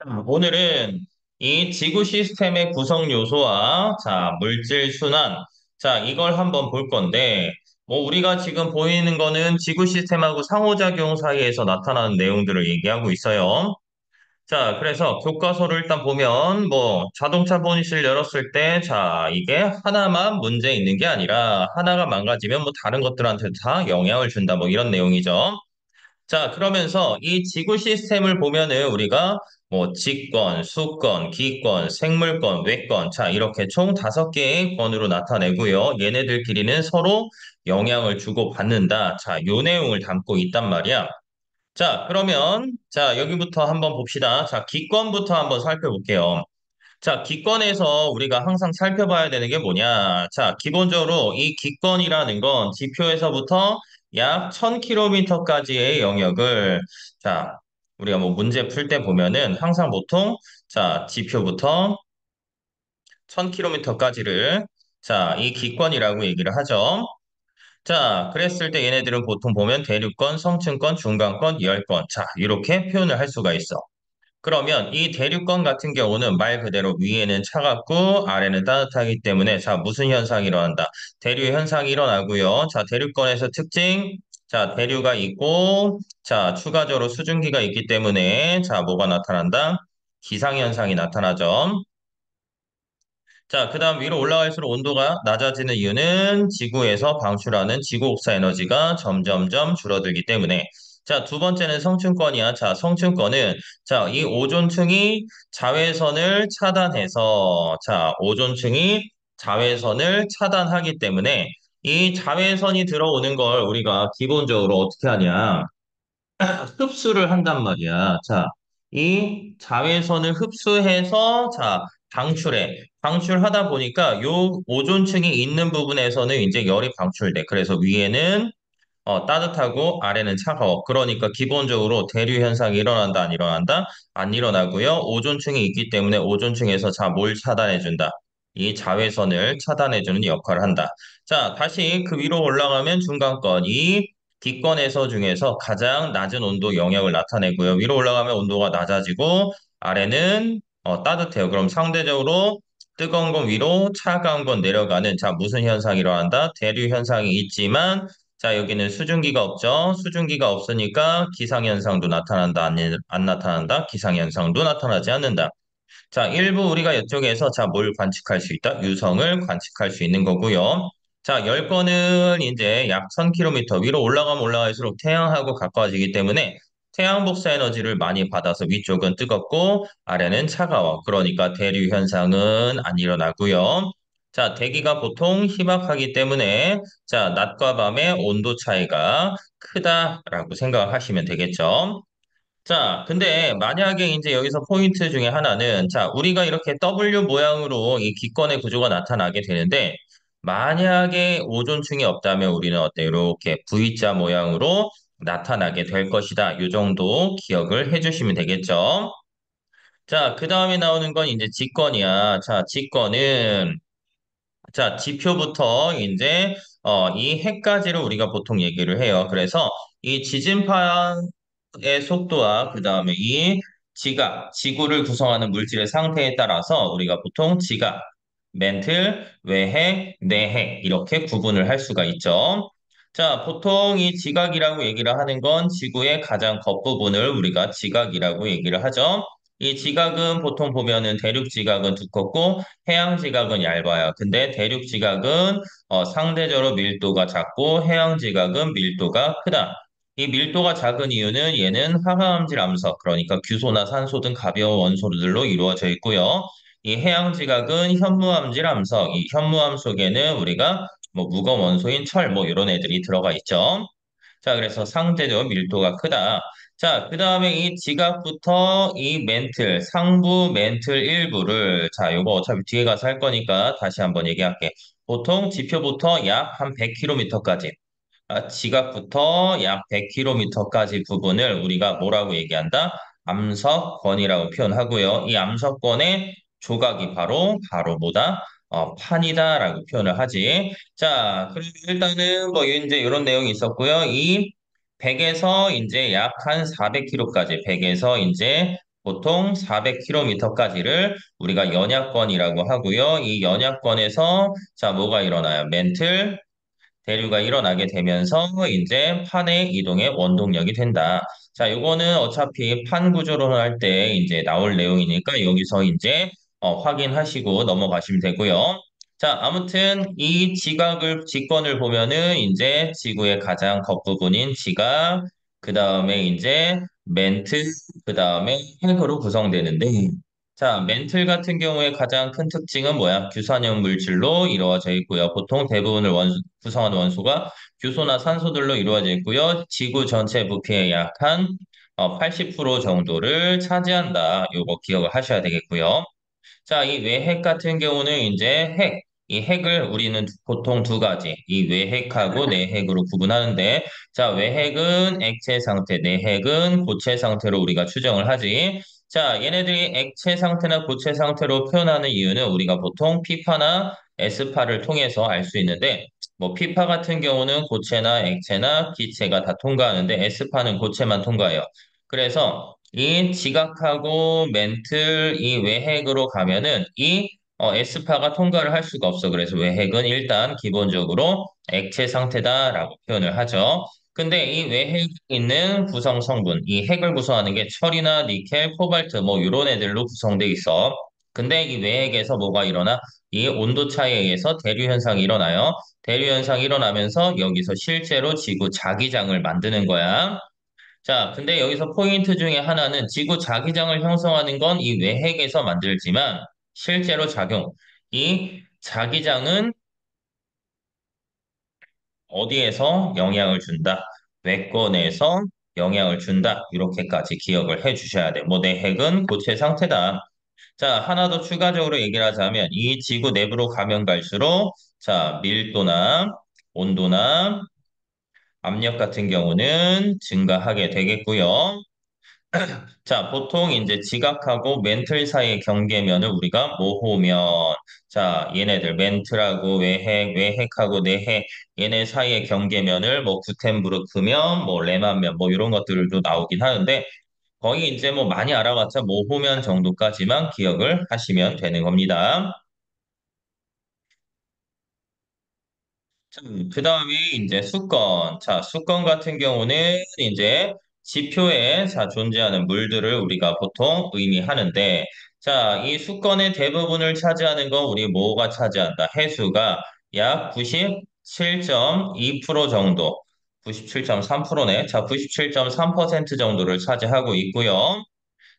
오늘은 이 지구 시스템의 구성 요소와 물질 순환, 이걸 한번 볼 건데, 우리가 지금 보이는 거는 지구 시스템하고 상호작용 사이에서 나타나는 내용들을 얘기하고 있어요. 그래서 교과서를 일단 보면, 자동차 보닛을 열었을 때, 이게 하나만 문제 있는 게 아니라, 하나가 망가지면 다른 것들한테 다 영향을 준다, 이런 내용이죠. 그러면서 이 지구 시스템을 보면은 우리가 직권, 수권, 기권, 생물권, 외권, 이렇게 총 5개의 권으로 나타내고요. 얘네들끼리는 서로 영향을 주고받는다. 요 내용을 담고 있단 말이야. 그러면 여기부터 한번 봅시다. 기권부터 한번 살펴볼게요. 기권에서 우리가 항상 살펴봐야 되는 게 뭐냐? 기본적으로 이 기권이라는 건 지표에서부터 약 1000km까지의 영역을, 자, 우리가 문제 풀 때 보면은 항상 보통, 지표부터 1000km까지를, 이 기권이라고 얘기를 하죠. 그랬을 때 얘네들은 보통 보면 대륙권, 성층권, 중간권, 열권, 이렇게 표현을 할 수가 있어. 그러면 이 대륙권 같은 경우는 말 그대로 위에는 차갑고 아래는 따뜻하기 때문에 무슨 현상이 일어난다? 대류 현상이 일어나고요. 대륙권에서 특징, 대류가 있고 추가적으로 수증기가 있기 때문에 뭐가 나타난다? 기상 현상이 나타나죠. 그다음 위로 올라갈수록 온도가 낮아지는 이유는 지구에서 방출하는 지구옥사 에너지가 점점점 줄어들기 때문에. 두 번째는 성층권이야. 성층권은 이 오존층이 자외선을 차단해서 오존층이 자외선을 차단하기 때문에 이 자외선이 들어오는 걸 우리가 기본적으로 어떻게 하냐? 흡수를 한단 말이야. 이 자외선을 흡수해서 방출해. 방출하다 보니까 요 오존층이 있는 부분에서는 이제 열이 방출돼. 그래서 위에는 따뜻하고 아래는 차가워. 그러니까 기본적으로 대류 현상이 일어난다, 안 일어난다? 안 일어나고요. 오존층이 있기 때문에 오존층에서 뭘 차단해준다? 이 자외선을 차단해주는 역할을 한다. 다시 그 위로 올라가면 중간권, 이 기권에서 중에서 가장 낮은 온도 영역을 나타내고요. 위로 올라가면 온도가 낮아지고 아래는 따뜻해요. 그럼 상대적으로 뜨거운 건 위로, 차가운 건 내려가는 무슨 현상이 일어난다? 대류 현상이 있지만 여기는 수증기가 없죠. 수증기가 없으니까 기상현상도 나타난다, 안 나타난다? 기상현상도 나타나지 않는다. 일부 우리가 이쪽에서 뭘 관측할 수 있다? 유성을 관측할 수 있는 거고요. 열권은 이제 약 1000km 위로 올라가면 올라갈수록 태양하고 가까워지기 때문에 태양 복사 에너지를 많이 받아서 위쪽은 뜨겁고 아래는 차가워. 그러니까 대류 현상은 안 일어나고요. 대기가 보통 희박하기 때문에 낮과 밤의 온도 차이가 크다라고 생각하시면 되겠죠. 근데 만약에 이제 여기서 포인트 중에 하나는, 우리가 이렇게 W 모양으로 이 기권의 구조가 나타나게 되는데, 만약에 오존층이 없다면 우리는 어때? 이렇게 V자 모양으로 나타나게 될 것이다. 이 정도 기억을 해주시면 되겠죠. 그 다음에 나오는 건 이제 직권이야. 직권은 지표부터 이제 이 해까지를 우리가 보통 얘기를 해요. 그래서 이 지진파의 속도와 그다음에 이 지각, 지구를 구성하는 물질의 상태에 따라서 우리가 보통 지각, 멘틀, 외핵, 내핵 이렇게 구분을 할 수가 있죠. 보통 이 지각이라고 얘기를 하는 건 지구의 가장 겉부분을 우리가 지각이라고 얘기를 하죠. 이 지각은 보통 보면은 대륙 지각은 두껍고 해양 지각은 얇아요. 근데 대륙 지각은 상대적으로 밀도가 작고 해양 지각은 밀도가 크다. 이 밀도가 작은 이유는 얘는 화학암질 암석, 그러니까 규소나 산소 등 가벼운 원소들로 이루어져 있고요. 이 해양 지각은 현무암질 암석, 이 현무암 속에는 우리가 무거운 원소인 철, 이런 애들이 들어가 있죠. 그래서 상대적으로 밀도가 크다. 그 다음에 이 지각부터 이 멘틀, 상부 멘틀 일부를, 요거 어차피 뒤에 가서 할 거니까 다시 한번 얘기할게. 보통 지표부터 약 한 100km까지, 지각부터 약 100km까지 부분을 우리가 뭐라고 얘기한다? 암석권이라고 표현하고요. 이 암석권의 조각이 바로 뭐다? 판이다라고 표현을 하지. 그리고 일단은 이제 이런 내용이 있었고요. 이 100에서 이제 약 한 400km까지, 100에서 이제 보통 400km까지를 우리가 연약권이라고 하고요. 이 연약권에서 자, 뭐가 일어나요? 멘틀, 대류가 일어나게 되면서 이제 판의 이동의 원동력이 된다. 자, 요거는 어차피 판 구조론을 할 때 이제 나올 내용이니까 여기서 이제 확인하시고 넘어가시면 되고요. 자, 아무튼 이 직권을 보면은 이제 지구의 가장 겉부분인 지각, 그 다음에 이제 멘틀, 그 다음에 핵으로 구성되는데, 자, 멘틀 같은 경우에 가장 큰 특징은 뭐야? 규산염 물질로 이루어져 있고요. 보통 대부분을 구성하는 원소가 규소나 산소들로 이루어져 있고요. 지구 전체 부피의 약 한 80% 정도를 차지한다. 요거 기억을 하셔야 되겠고요. 자, 이 외핵 같은 경우는 이제 이 핵을 우리는 보통 두 가지, 이 외핵하고 내핵으로 구분하는데, 자, 외핵은 액체 상태, 내핵은 고체 상태로 우리가 추정을 하지. 자, 얘네들이 액체 상태나 고체 상태로 표현하는 이유는 우리가 보통 피파나 S파를 통해서 알 수 있는데, 뭐 피파 같은 경우는 고체나 액체나 기체가 다 통과하는데 S파는 고체만 통과해요. 그래서 이 지각하고 멘틀 이 외핵으로 가면은 이 S파가 통과를 할 수가 없어. 그래서 외핵은 일단 기본적으로 액체 상태다라고 표현을 하죠. 근데 이 외핵에 있는 구성 성분, 이 핵을 구성하는 게 철이나 니켈, 코발트 뭐 이런 애들로 구성돼 있어. 근데 이 외핵에서 뭐가 일어나? 이 온도 차이에 의해서 대류 현상이 일어나요. 대류 현상이 일어나면서 여기서 실제로 지구 자기장을 만드는 거야. 자, 근데 여기서 포인트 중에 하나는 지구 자기장을 형성하는 건 이 외핵에서 만들지만 실제로 작용. 이 자기장은 어디에서 영향을 준다? 외권에서 영향을 준다. 이렇게까지 기억을 해 주셔야 돼. 뭐 내핵은 고체 상태다. 자, 하나 더 추가적으로 얘기를 하자면 이 지구 내부로 가면 갈수록 자, 밀도나 온도나 압력 같은 경우는 증가하게 되겠고요. 자, 보통 이제 지각하고 멘틀 사이의 경계면을 우리가 모호면, 자, 얘네들 멘틀하고 외핵하고 내핵, 얘네 사이의 경계면을 뭐 구텐브르크면, 뭐 레만면, 뭐 이런 것들도 나오긴 하는데 거의 이제 뭐 많이 알아봤자 모호면 정도까지만 기억을 하시면 되는 겁니다. 그 다음에 이제 수건. 자, 수건 같은 경우는 이제 지표에 자, 존재하는 물들을 우리가 보통 의미하는데, 자, 이 수건의 대부분을 차지하는 건 우리 뭐가 차지한다? 해수가 약 97.2% 정도, 97.3%네. 자, 97.3% 정도를 차지하고 있고요.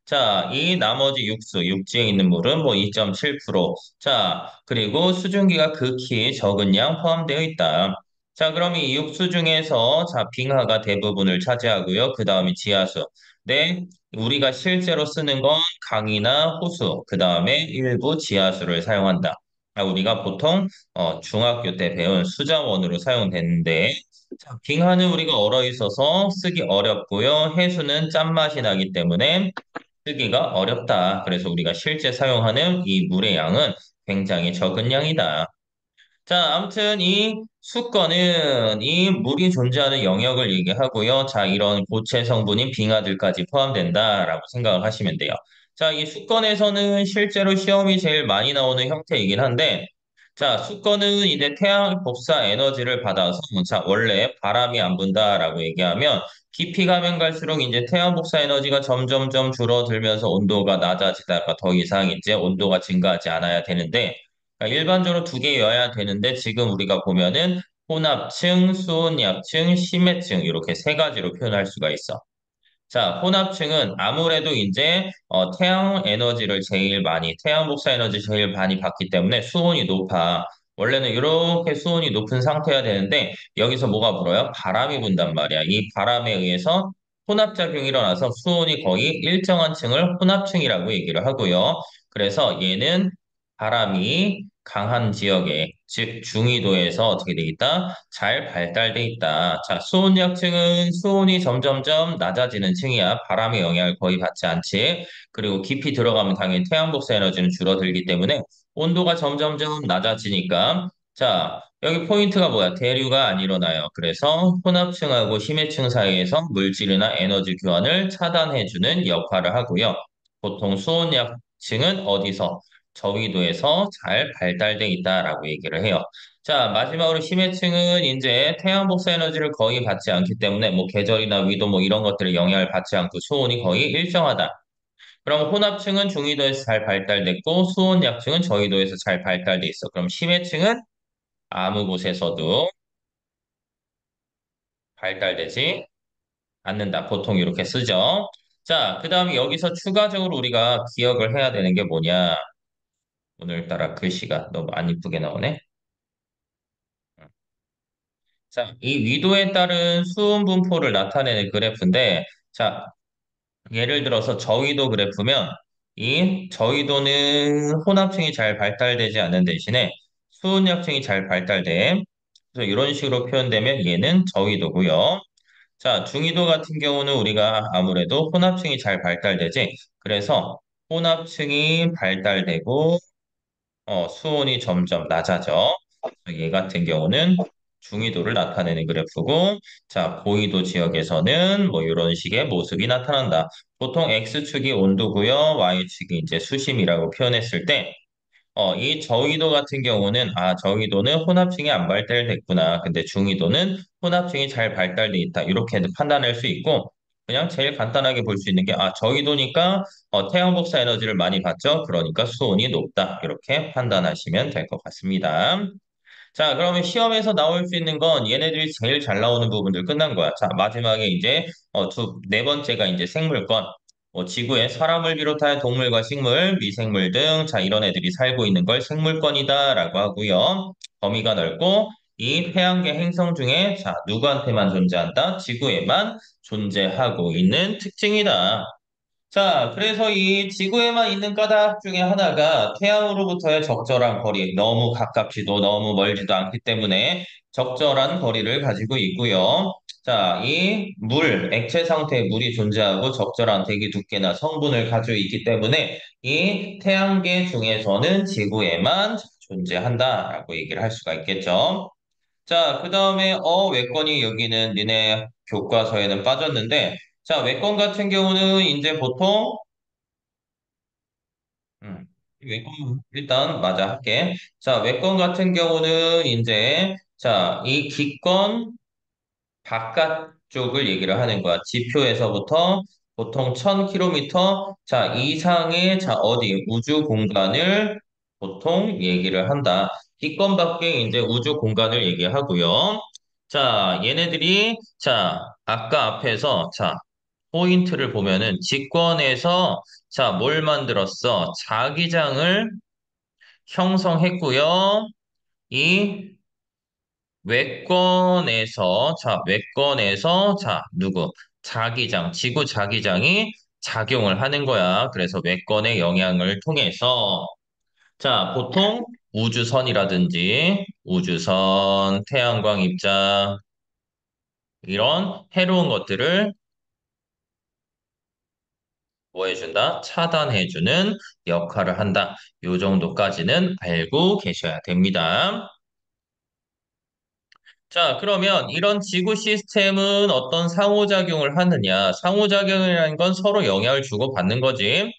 자, 이 나머지 육지에 있는 물은 뭐 2.7%. 자, 그리고 수증기가 극히 적은 양 포함되어 있다. 자, 그럼 이 육수 중에서 자, 빙하가 대부분을 차지하고요. 그 다음이 지하수. 네, 우리가 실제로 쓰는 건 강이나 호수, 그 다음에 일부 지하수를 사용한다. 아, 우리가 보통 중학교 때 배운 수자원으로 사용되는데 자, 빙하는 우리가 얼어 있어서 쓰기 어렵고요. 해수는 짠맛이 나기 때문에 쓰기가 어렵다. 그래서 우리가 실제 사용하는 이 물의 양은 굉장히 적은 양이다. 자, 아무튼 이 수거는 이 물이 존재하는 영역을 얘기하고요. 자, 이런 고체 성분인 빙하들까지 포함된다라고 생각을 하시면 돼요. 자, 이 수건에서는 실제로 시험이 제일 많이 나오는 형태이긴 한데, 자, 수건은 이제 태양 복사 에너지를 받아서, 자, 원래 바람이 안 분다라고 얘기하면, 깊이 가면 갈수록 이제 태양 복사 에너지가 점점점 줄어들면서 온도가 낮아지다가 더 이상 이제 온도가 증가하지 않아야 되는데, 그러니까 일반적으로 두 개여야 되는데 지금 우리가 보면은 혼합층, 수온약층, 심해층 이렇게 세 가지로 표현할 수가 있어. 자, 혼합층은 아무래도 이제 태양 에너지를 제일 많이, 태양 복사 에너지 제일 많이 받기 때문에 수온이 높아. 원래는 이렇게 수온이 높은 상태여야 되는데 여기서 뭐가 불어요? 바람이 분단 말이야. 이 바람에 의해서 혼합작용이 일어나서 수온이 거의 일정한 층을 혼합층이라고 얘기를 하고요. 그래서 얘는 바람이 강한 지역에, 즉 중위도에서 어떻게 돼 있다? 잘 발달돼 있다. 자, 수온약층은 수온이 점점점 낮아지는 층이야. 바람의 영향을 거의 받지 않지. 그리고 깊이 들어가면 당연히 태양 복사 에너지는 줄어들기 때문에 온도가 점점점 낮아지니까 자, 여기 포인트가 뭐야? 대류가 안 일어나요. 그래서 혼합층하고 심해층 사이에서 물질이나 에너지 교환을 차단해주는 역할을 하고요. 보통 수온약층은 어디서? 저위도에서 잘 발달돼 있다라고 얘기를 해요. 자, 마지막으로 심해층은 이제 태양 복사 에너지를 거의 받지 않기 때문에 뭐 계절이나 위도 뭐 이런 것들을 영향을 받지 않고 수온이 거의 일정하다. 그럼 혼합층은 중위도에서 잘 발달됐고 수온약층은 저위도에서 잘 발달돼 있어. 그럼 심해층은 아무 곳에서도 발달되지 않는다. 보통 이렇게 쓰죠. 자, 그 다음에 여기서 추가적으로 우리가 기억을 해야 되는 게 뭐냐? 오늘따라 글씨가 너무 안 이쁘게 나오네. 자, 이 위도에 따른 수온 분포를 나타내는 그래프인데, 자, 예를 들어서 저위도 그래프면 이 저위도는 혼합층이 잘 발달되지 않는 대신에 수온약층이 잘 발달돼. 그래서 이런 식으로 표현되면 얘는 저위도고요. 자, 중위도 같은 경우는 우리가 아무래도 혼합층이 잘 발달되지. 그래서 혼합층이 발달되고 수온이 점점 낮아져. 얘 같은 경우는 중위도를 나타내는 그래프고, 자, 고위도 지역에서는 뭐 이런 식의 모습이 나타난다. 보통 X축이 온도고요, Y축이 이제 수심이라고 표현했을 때, 이 저위도 같은 경우는, 아, 저위도는 혼합층이 안 발달됐구나. 근데 중위도는 혼합층이 잘 발달돼 있다. 이렇게 판단할 수 있고, 그냥 제일 간단하게 볼 수 있는 게, 아, 저위도니까 태양 복사 에너지를 많이 받죠. 그러니까 수온이 높다. 이렇게 판단하시면 될 것 같습니다. 자, 그러면 시험에서 나올 수 있는 건 얘네들이 제일 잘 나오는 부분들 끝난 거야. 자, 마지막에 이제 네 번째가 이제 생물권. 지구에 사람을 비롯하여 동물과 식물, 미생물 등, 자, 이런 애들이 살고 있는 걸 생물권이다라고 하고요. 범위가 넓고, 이 태양계 행성 중에, 자, 누구한테만 존재한다? 지구에만 존재하고 있는 특징이다. 자, 그래서 이 지구에만 있는 까닭 중에 하나가 태양으로부터의 적절한 거리, 너무 가깝지도 너무 멀지도 않기 때문에 적절한 거리를 가지고 있고요. 자, 이 물, 액체 상태의 물이 존재하고 적절한 대기 두께나 성분을 가지고 있기 때문에 이 태양계 중에서는 지구에만 존재한다라고 얘기를 할 수가 있겠죠. 자, 그 다음에 외권이 여기는 니네 교과서에는 빠졌는데 자, 외권 같은 경우는 이제 보통 외권 일단 맞아 할게. 자, 외권 같은 경우는 이제 자, 이 기권 바깥쪽을 얘기를 하는 거야. 지표에서부터 보통 1000km 자 이상의 자 어디 우주 공간을 보통 얘기를 한다. 기권 밖에 이제 우주 공간을 얘기하고요. 자, 얘네들이 자 아까 앞에서 자 포인트를 보면은 직권에서 자 뭘 만들었어? 자기장을 형성했고요. 이 외권에서, 누구? 자기장, 지구 자기장이 작용을 하는 거야. 그래서 외권의 영향을 통해서, 자, 보통 우주선, 태양광 입자, 이런 해로운 것들을 뭐 해준다? 차단해주는 역할을 한다. 요 정도까지는 알고 계셔야 됩니다. 자, 그러면 이런 지구 시스템은 어떤 상호작용을 하느냐? 상호작용이라는 건 서로 영향을 주고받는 거지.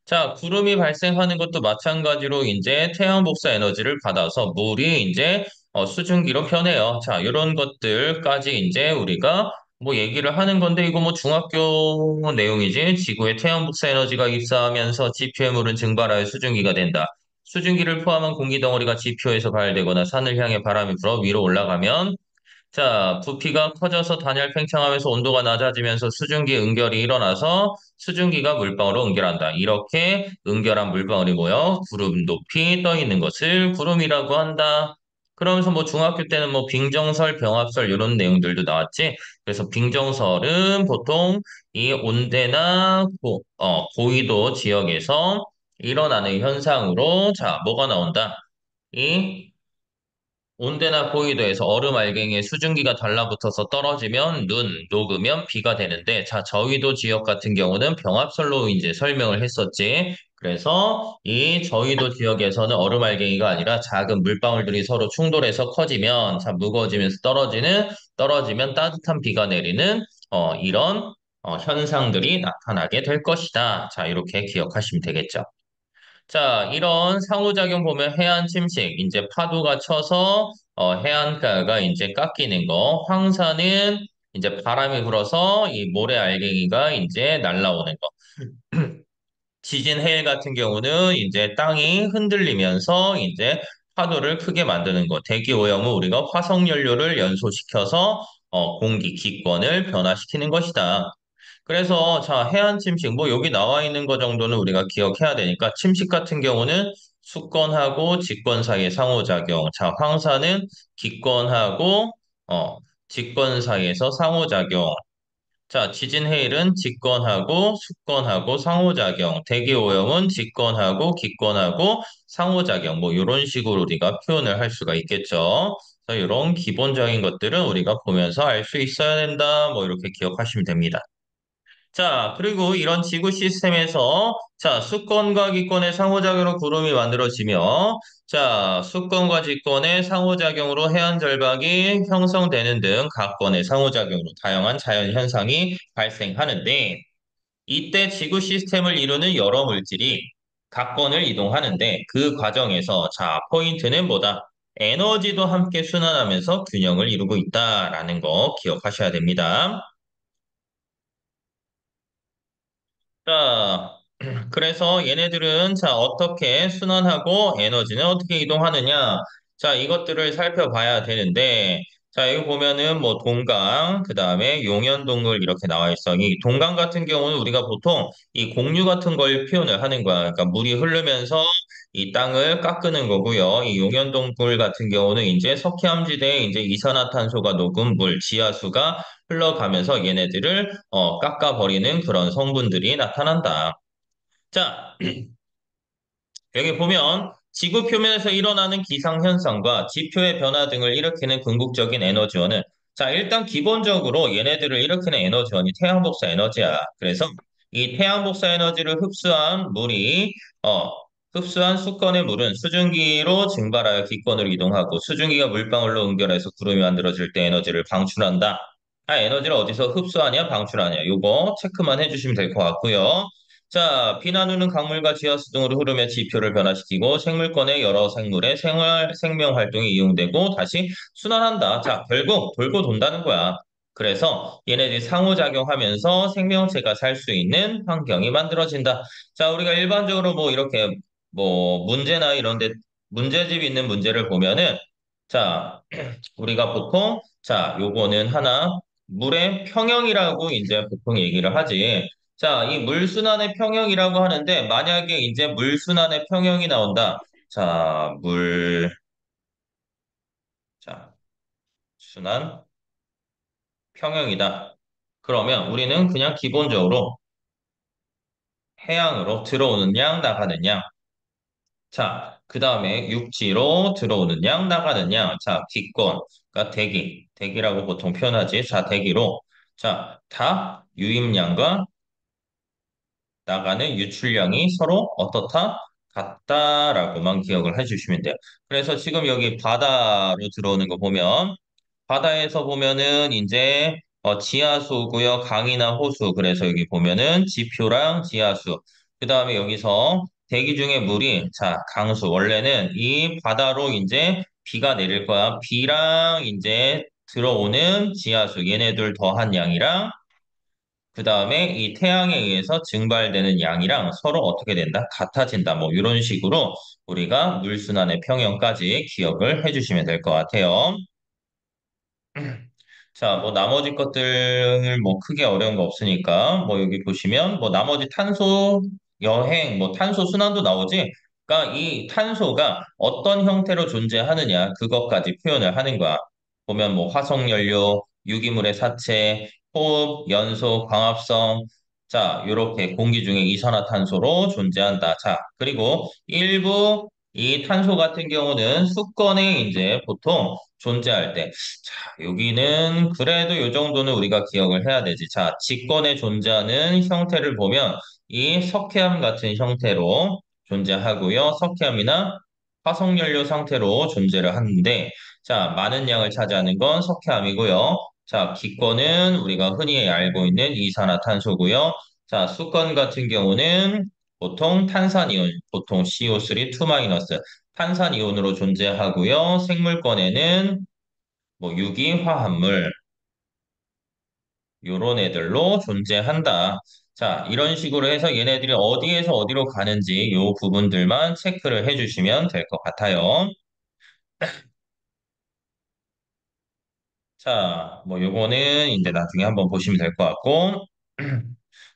자, 구름이 발생하는 것도 마찬가지로 이제 태양 복사 에너지를 받아서 물이 이제 수증기로 변해요. 자, 이런 것들까지 이제 우리가 뭐 얘기를 하는 건데 이거 뭐 중학교 내용이지. 지구에 태양 복사 에너지가 입사하면서 지표의 물은 증발하여 수증기가 된다. 수증기를 포함한 공기 덩어리가 지표에서 발되거나 산을 향해 바람이 불어 위로 올라가면 자, 부피가 커져서 단열 팽창하면서 온도가 낮아지면서 수증기 응결이 일어나서 수증기가 물방울로 응결한다. 이렇게 응결한 물방울이 모여 구름 높이 떠 있는 것을 구름이라고 한다. 그러면서 뭐 중학교 때는 뭐 빙정설, 병합설 이런 내용들도 나왔지. 그래서 빙정설은 보통 이 온대나 고위도 지역에서 일어나는 현상으로 자, 뭐가 나온다? 이 온대나 고위도에서 얼음 알갱이에 수증기가 달라붙어서 떨어지면 눈, 녹으면 비가 되는데, 자, 저위도 지역 같은 경우는 병합설로 이제 설명을 했었지. 그래서 이 저위도 지역에서는 얼음 알갱이가 아니라 작은 물방울들이 서로 충돌해서 커지면, 자, 무거워지면서 떨어지면 따뜻한 비가 내리는, 이런 현상들이 나타나게 될 것이다. 자, 이렇게 기억하시면 되겠죠. 자, 이런 상호작용 보면 해안 침식, 이제 파도가 쳐서 해안가가 이제 깎이는 거, 황사는 이제 바람이 불어서 이 모래 알갱이가 이제 날라오는 거. 지진 해일 같은 경우는 이제 땅이 흔들리면서 이제 파도를 크게 만드는 거. 대기 오염은 우리가 화석 연료를 연소시켜서 공기 기권을 변화시키는 것이다. 그래서 자, 해안 침식 뭐 여기 나와 있는 거 정도는 우리가 기억해야 되니까 침식 같은 경우는 수권하고 직권 사이의 상호작용. 자, 황사는 기권하고 직권 사이에서 상호작용. 자, 지진 해일은 직권하고 수권하고 상호작용. 대기 오염은 직권하고 기권하고 상호작용. 뭐 이런 식으로 우리가 표현을 할 수가 있겠죠. 그래서 이런 기본적인 것들은 우리가 보면서 알 수 있어야 된다. 뭐 이렇게 기억하시면 됩니다. 자, 그리고 이런 지구 시스템에서 자, 수권과 기권의 상호작용으로 구름이 만들어지며 자, 수권과 직권의 상호작용으로 해안 절벽이 형성되는 등 각권의 상호작용으로 다양한 자연 현상이 발생하는데 이때 지구 시스템을 이루는 여러 물질이 각권을 이동하는데 그 과정에서 자, 포인트는 뭐다? 에너지도 함께 순환하면서 균형을 이루고 있다라는 거 기억하셔야 됩니다. 자, 그래서 얘네들은 자, 어떻게 순환하고 에너지는 어떻게 이동하느냐? 자, 이것들을 살펴봐야 되는데, 자, 여기 보면은 뭐 동강, 그 다음에 용연동굴 이렇게 나와 있어. 이 동강 같은 경우는 우리가 보통 이 공유 같은 걸 표현을 하는 거야. 그러니까 물이 흐르면서 이 땅을 깎는 거고요. 이 용연동굴 같은 경우는 이제 석회암지대에 이제 이산화탄소가 녹은 물, 지하수가 흘러가면서 얘네들을 깎아버리는 그런 성분들이 나타난다. 자, 여기 보면 지구 표면에서 일어나는 기상현상과 지표의 변화 등을 일으키는 궁극적인 에너지원은 자, 일단 기본적으로 얘네들을 일으키는 에너지원이 태양복사 에너지야. 그래서 이 태양복사 에너지를 흡수한 물이 어, 흡수한 수건의 물은 수증기로 증발하여 기권으로 이동하고 수증기가 물방울로 응결해서 구름이 만들어질 때 에너지를 방출한다. 아, 에너지를 어디서 흡수하냐, 방출하냐. 요거 체크만 해주시면 될 것 같고요. 자, 비 나누는 강물과 지하수 등으로 흐르며 지표를 변화시키고 생물권의 여러 생물의 생명 활동이 이용되고 다시 순환한다. 자, 결국 돌고 돈다는 거야. 그래서 얘네들이 상호작용하면서 생명체가 살 수 있는 환경이 만들어진다. 자, 우리가 일반적으로 뭐 이렇게 뭐 문제나 이런 데 문제집 있는 문제를 보면은 자, 우리가 보통 자, 요거는 하나 물의 평형이라고 이제 보통 얘기를 하지. 자, 이 물순환의 평형이라고 하는데 만약에 이제 물순환의 평형이 나온다. 자, 자, 순환 평형이다. 그러면 우리는 그냥 기본적으로 해양으로 들어오는 양, 나가는 양. 자, 그 다음에 육지로 들어오는 양, 나가는 양. 자, 기권. 그러니까 대기라고 보통 표현하지. 자, 대기로. 자, 다 유입량과 나가는 유출량이 서로 어떻다? 같다라고만 기억을 해주시면 돼요. 그래서 지금 여기 바다로 들어오는 거 보면 바다에서 보면은 이제 지하수고요. 강이나 호수. 그래서 여기 보면은 지표랑 지하수. 그다음에 여기서 대기 중에 물이 자, 강수. 원래는 이 바다로 이제 비가 내릴 거야. 비랑 이제 들어오는 지하수. 얘네들 더한 양이랑 그다음에 이 태양에 의해서 증발되는 양이랑 서로 어떻게 된다? 같아진다. 뭐 이런 식으로 우리가 물순환의 평형까지 기억을 해주시면 될 것 같아요. 자, 뭐 나머지 것들 뭐 크게 어려운 거 없으니까 뭐 여기 보시면 뭐 나머지 탄소 여행, 뭐 탄소 순환도 나오지. 그러니까 이 탄소가 어떤 형태로 존재하느냐 그것까지 표현을 하는 거야. 보면 뭐 화석 연료, 유기물의 사체, 호흡, 연소, 광합성. 자, 요렇게 공기 중에 이산화탄소로 존재한다. 자, 그리고 일부 이 탄소 같은 경우는 수건에 이제 보통 존재할 때 자, 여기는 그래도 이 정도는 우리가 기억을 해야 되지. 자, 직권에 존재하는 형태를 보면 이 석회암 같은 형태로 존재하고요. 석회암이나 화석연료 상태로 존재를 하는데, 자, 많은 양을 차지하는 건 석회암이고요. 자, 기권은 우리가 흔히 알고 있는 이산화탄소고요. 자, 수건 같은 경우는 보통 탄산이온, 보통 CO3 2-, 탄산이온으로 존재하고요. 생물권에는 뭐 유기화합물, 요런 애들로 존재한다. 자, 이런 식으로 해서 얘네들이 어디에서 어디로 가는지 요 부분들만 체크를 해주시면 될 것 같아요. 자, 뭐 요거는 이제 나중에 한번 보시면 될 것 같고.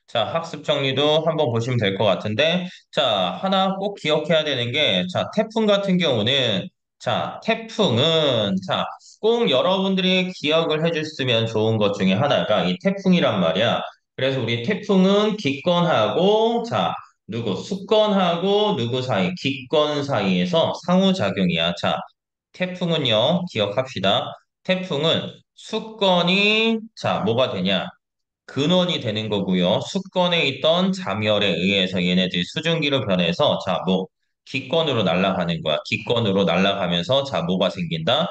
자, 학습 정리도 한번 보시면 될 것 같은데, 자, 하나 꼭 기억해야 되는 게, 자, 태풍 같은 경우는, 자, 태풍은, 자, 꼭 여러분들이 기억을 해줬으면 좋은 것 중에 하나가 이 태풍이란 말이야. 그래서 우리 태풍은 기권하고, 자, 수권하고 누구 사이, 기권 사이에서 상호작용이야. 자, 태풍은요, 기억합시다. 태풍은 수권이, 자, 뭐가 되냐? 근원이 되는 거고요. 수권에 있던 잠열에 의해서 얘네들이 수증기로 변해서 자, 뭐 기권으로 날아가는 거야. 기권으로 날아가면서 자, 뭐가 생긴다?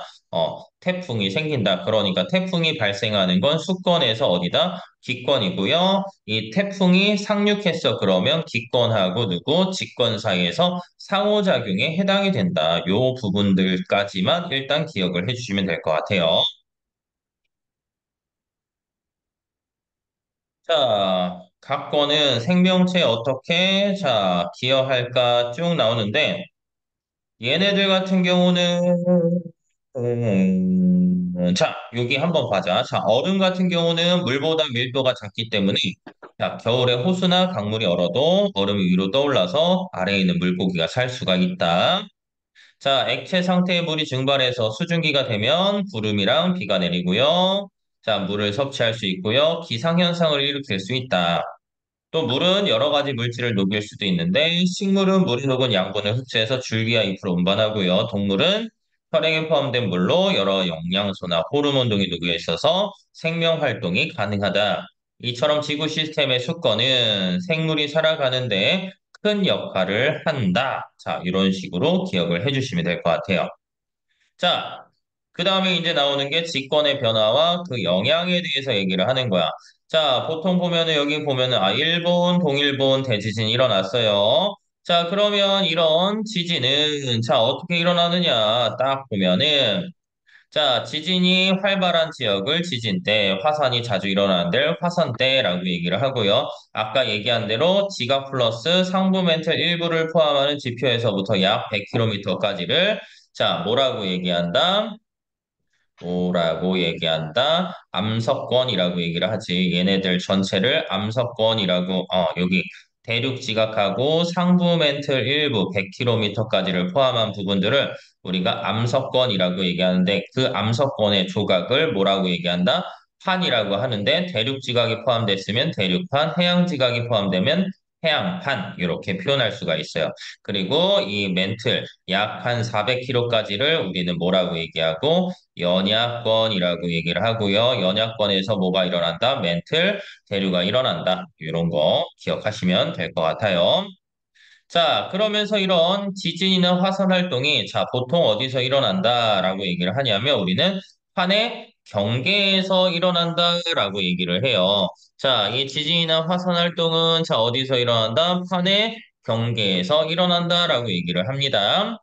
태풍이 생긴다. 그러니까 태풍이 발생하는 건 수권에서 어디다? 기권이고요. 이 태풍이 상륙했어. 그러면 기권하고 누구? 직권 사이에서 상호작용에 해당이 된다. 요 부분들까지만 일단 기억을 해주시면 될 것 같아요. 자, 각 건은 생명체에 어떻게, 자, 기여할까 쭉 나오는데, 얘네들 같은 경우는, 자, 여기 한번 봐자. 자, 얼음 같은 경우는 물보다 밀도가 작기 때문에, 자, 겨울에 호수나 강물이 얼어도 얼음이 위로 떠올라서 아래에 있는 물고기가 살 수가 있다. 자, 액체 상태의 물이 증발해서 수증기가 되면 구름이랑 비가 내리고요. 자, 물을 섭취할 수 있고요. 기상현상을 일으킬 수 있다. 또 물은 여러 가지 물질을 녹일 수도 있는데 식물은 물이 녹은 양분을 흡수해서 줄기와 잎으로 운반하고요. 동물은 혈액에 포함된 물로 여러 영양소나 호르몬 등이 녹여 있어서 생명 활동이 가능하다. 이처럼 지구 시스템의 수거는 생물이 살아가는데 큰 역할을 한다. 자, 이런 식으로 기억을 해주시면 될 것 같아요. 자, 그 다음에 이제 나오는 게 직권의 변화와 그 영향에 대해서 얘기를 하는 거야. 자, 보통 보면은 여기 보면은 일본, 동일본 대지진이 일어났어요. 자, 그러면 이런 지진은 자, 어떻게 일어나느냐 딱 보면은 자, 지진이 활발한 지역을 지진대, 화산이 자주 일어나는 데를 화산대라고 얘기를 하고요. 아까 얘기한 대로 지각 플러스 상부 멘틀 일부를 포함하는 지표에서부터 약 100km까지를 자, 뭐라고 얘기한다? 뭐라고 얘기한다? 암석권이라고 얘기를 하지. 얘네들 전체를 암석권이라고, 여기 대륙 지각하고 상부 멘틀 일부 100km까지를 포함한 부분들을 우리가 암석권이라고 얘기하는데 그 암석권의 조각을 뭐라고 얘기한다? 판이라고 하는데 대륙 지각이 포함됐으면 대륙판, 해양 지각이 포함되면 해양판 이렇게 표현할 수가 있어요. 그리고 이 멘틀 약 한 400km까지를 우리는 뭐라고 얘기하고 연약권이라고 얘기를 하고요. 연약권에서 뭐가 일어난다? 멘틀 대류가 일어난다. 이런 거 기억하시면 될 것 같아요. 자, 그러면서 이런 지진이나 화산 활동이 자, 보통 어디서 일어난다라고 얘기를 하냐면 우리는 판의 경계에서 일어난다라고 얘기를 해요. 자, 이 지진이나 화산 활동은 자, 어디서 일어난다? 판의 경계에서 일어난다라고 얘기를 합니다.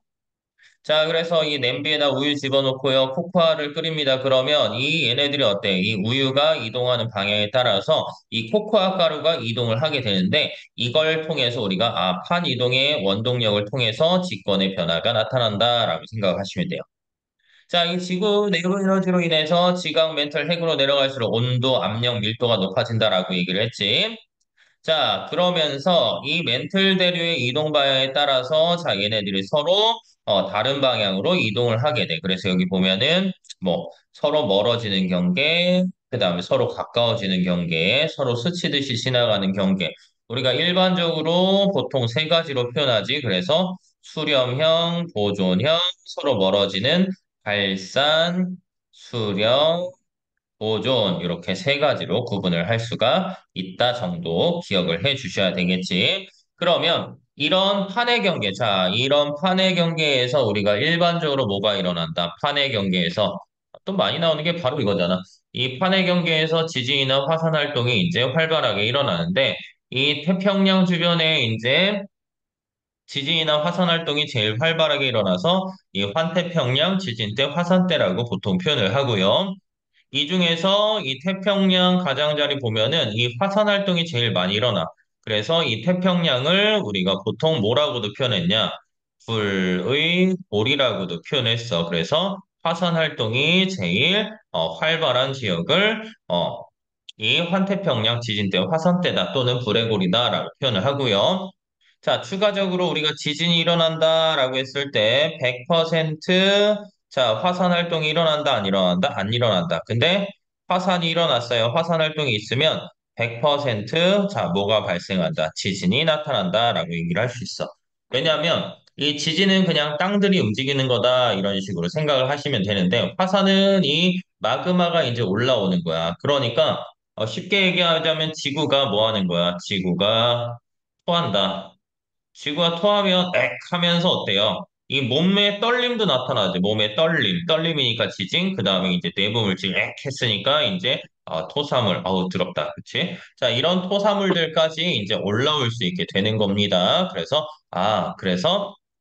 자, 그래서 이 냄비에다 우유 집어넣고요. 코코아를 끓입니다. 그러면 이 얘네들이 어때? 이 우유가 이동하는 방향에 따라서 이 코코아 가루가 이동을 하게 되는데 이걸 통해서 우리가 판 이동의 원동력을 통해서 직권의 변화가 나타난다라고 생각하시면 돼요. 자, 이 지구 내부 에너지로 인해서 지각 멘털 핵으로 내려갈수록 온도, 압력, 밀도가 높아진다라고 얘기를 했지. 자, 그러면서 이 멘틀 대류의 이동 방향에 따라서 자, 얘네들이 서로 다른 방향으로 이동을 하게 돼. 그래서 여기 보면은 뭐 서로 멀어지는 경계, 그다음에 서로 가까워지는 경계, 서로 스치듯이 지나가는 경계. 우리가 일반적으로 보통 세 가지로 표현하지. 그래서 수렴형, 보존형, 서로 멀어지는 발산, 수렴, 보존 이렇게 세 가지로 구분을 할 수가 있다 정도 기억을 해 주셔야 되겠지. 그러면 이런 판의 경계, 자, 이런 판의 경계에서 우리가 일반적으로 뭐가 일어난다? 판의 경계에서 또 많이 나오는 게 바로 이거잖아. 이 판의 경계에서 지진이나 화산 활동이 이제 활발하게 일어나는데, 이 태평양 주변에 이제 지진이나 화산 활동이 제일 활발하게 일어나서 이 환태평양 지진대 화산대라고 보통 표현을 하고요. 이 중에서 이 태평양 가장자리 보면은 이 화산 활동이 제일 많이 일어나. 그래서 이 태평양을 우리가 보통 뭐라고도 표현했냐? 불의 몰이라고도 표현했어. 그래서 화산 활동이 제일 활발한 지역을 이 환태평양 지진대 화산대다 또는 불의 골이다라고 표현을 하고요. 자, 추가적으로 우리가 지진이 일어난다라고 했을 때 100% 자, 화산 활동이 일어난다, 안 일어난다, 안 일어난다. 근데 화산이 일어났어요. 화산 활동이 있으면 100% 자, 뭐가 발생한다. 지진이 나타난다라고 얘기를 할 수 있어. 왜냐하면 이 지진은 그냥 땅들이 움직이는 거다 이런 식으로 생각을 하시면 되는데 화산은 이 마그마가 이제 올라오는 거야. 그러니까 쉽게 얘기하자면 지구가 뭐 하는 거야? 지구가 토한다. 지구가 토하면 액 하면서 어때요? 이 몸의 떨림도 나타나지. 몸의 떨림. 떨림이니까 지진. 그 다음에 이제 내부 물질 액 했으니까 이제 토사물. 아우 더럽다. 그치? 자, 이런 토사물들까지 이제 올라올 수 있게 되는 겁니다. 그래서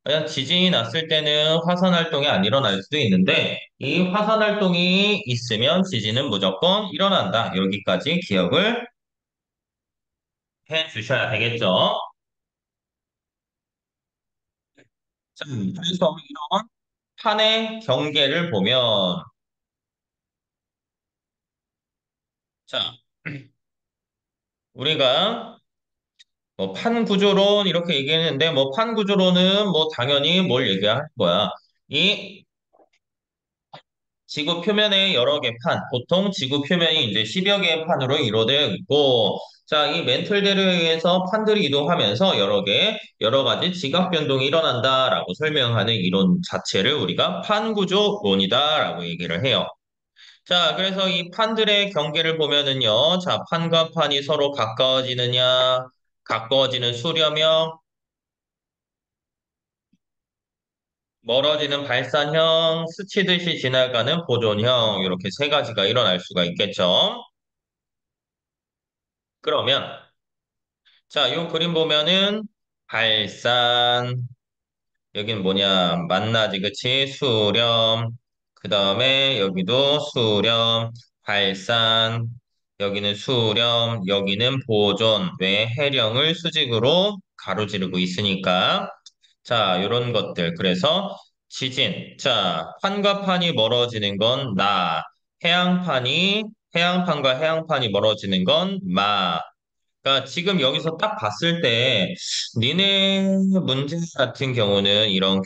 그냥 지진이 났을 때는 화산 활동이 안 일어날 수도 있는데 이 화산 활동이 있으면 지진은 무조건 일어난다. 여기까지 기억을 해 주셔야 되겠죠? 자, 그래서 이런 판의 경계를 보면, 자, 우리가 뭐 판 구조론 이렇게 얘기했는데, 뭐 판 구조론은 뭐 당연히 뭘 얘기할 거야. 이 지구 표면에 여러 개 판, 보통 지구 표면이 이제 10여 개의 판으로 이루어져 있고, 자, 이 멘틀대로에 의해서 판들이 이동하면서 여러 가지 지각 변동이 일어난다라고 설명하는 이론 자체를 우리가 판 구조론이다라고 얘기를 해요. 자, 그래서 이 판들의 경계를 보면은요. 자, 판과 판이 서로 가까워지느냐, 가까워지는 수렴형, 멀어지는 발산형, 스치듯이 지나가는 보존형, 이렇게 세 가지가 일어날 수가 있겠죠. 그러면, 자, 이 그림 보면은 발산, 여긴 뭐냐, 만나지, 그치? 수렴. 그 다음에 여기도 수렴, 발산. 여기는 수렴, 여기는 보존. 왜 해령을 수직으로 가로지르고 있으니까. 자, 요런 것들. 그래서 지진. 자, 판과 판이 멀어지는 건 나. 해양판과 해양판이 멀어지는 건 마. 그러니까 지금 여기서 딱 봤을 때 니네 문제 같은 경우는 이런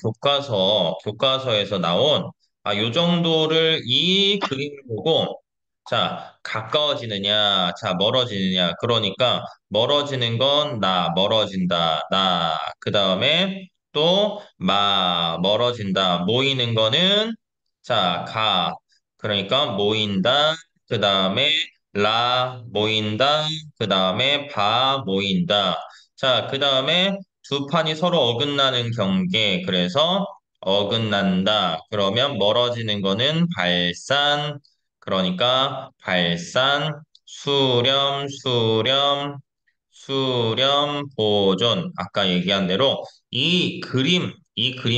교과서에서 나온 요 정도를 이 그림을 보고 자, 가까워지느냐, 자, 멀어지느냐. 그러니까 멀어지는 건 나, 멀어진다, 나. 그다음에 또 멀어진다. 모이는 거는 자, 그러니까 모인다. 그다음에 모인다. 그 다음에 모인다. 자, 그 다음에 두 판이 서로 어긋나는 경계. 그래서 어긋난다. 그러면 멀어지는 거는 발산. 그러니까 발산, 수렴, 보존. 아까 얘기한 대로 이 그림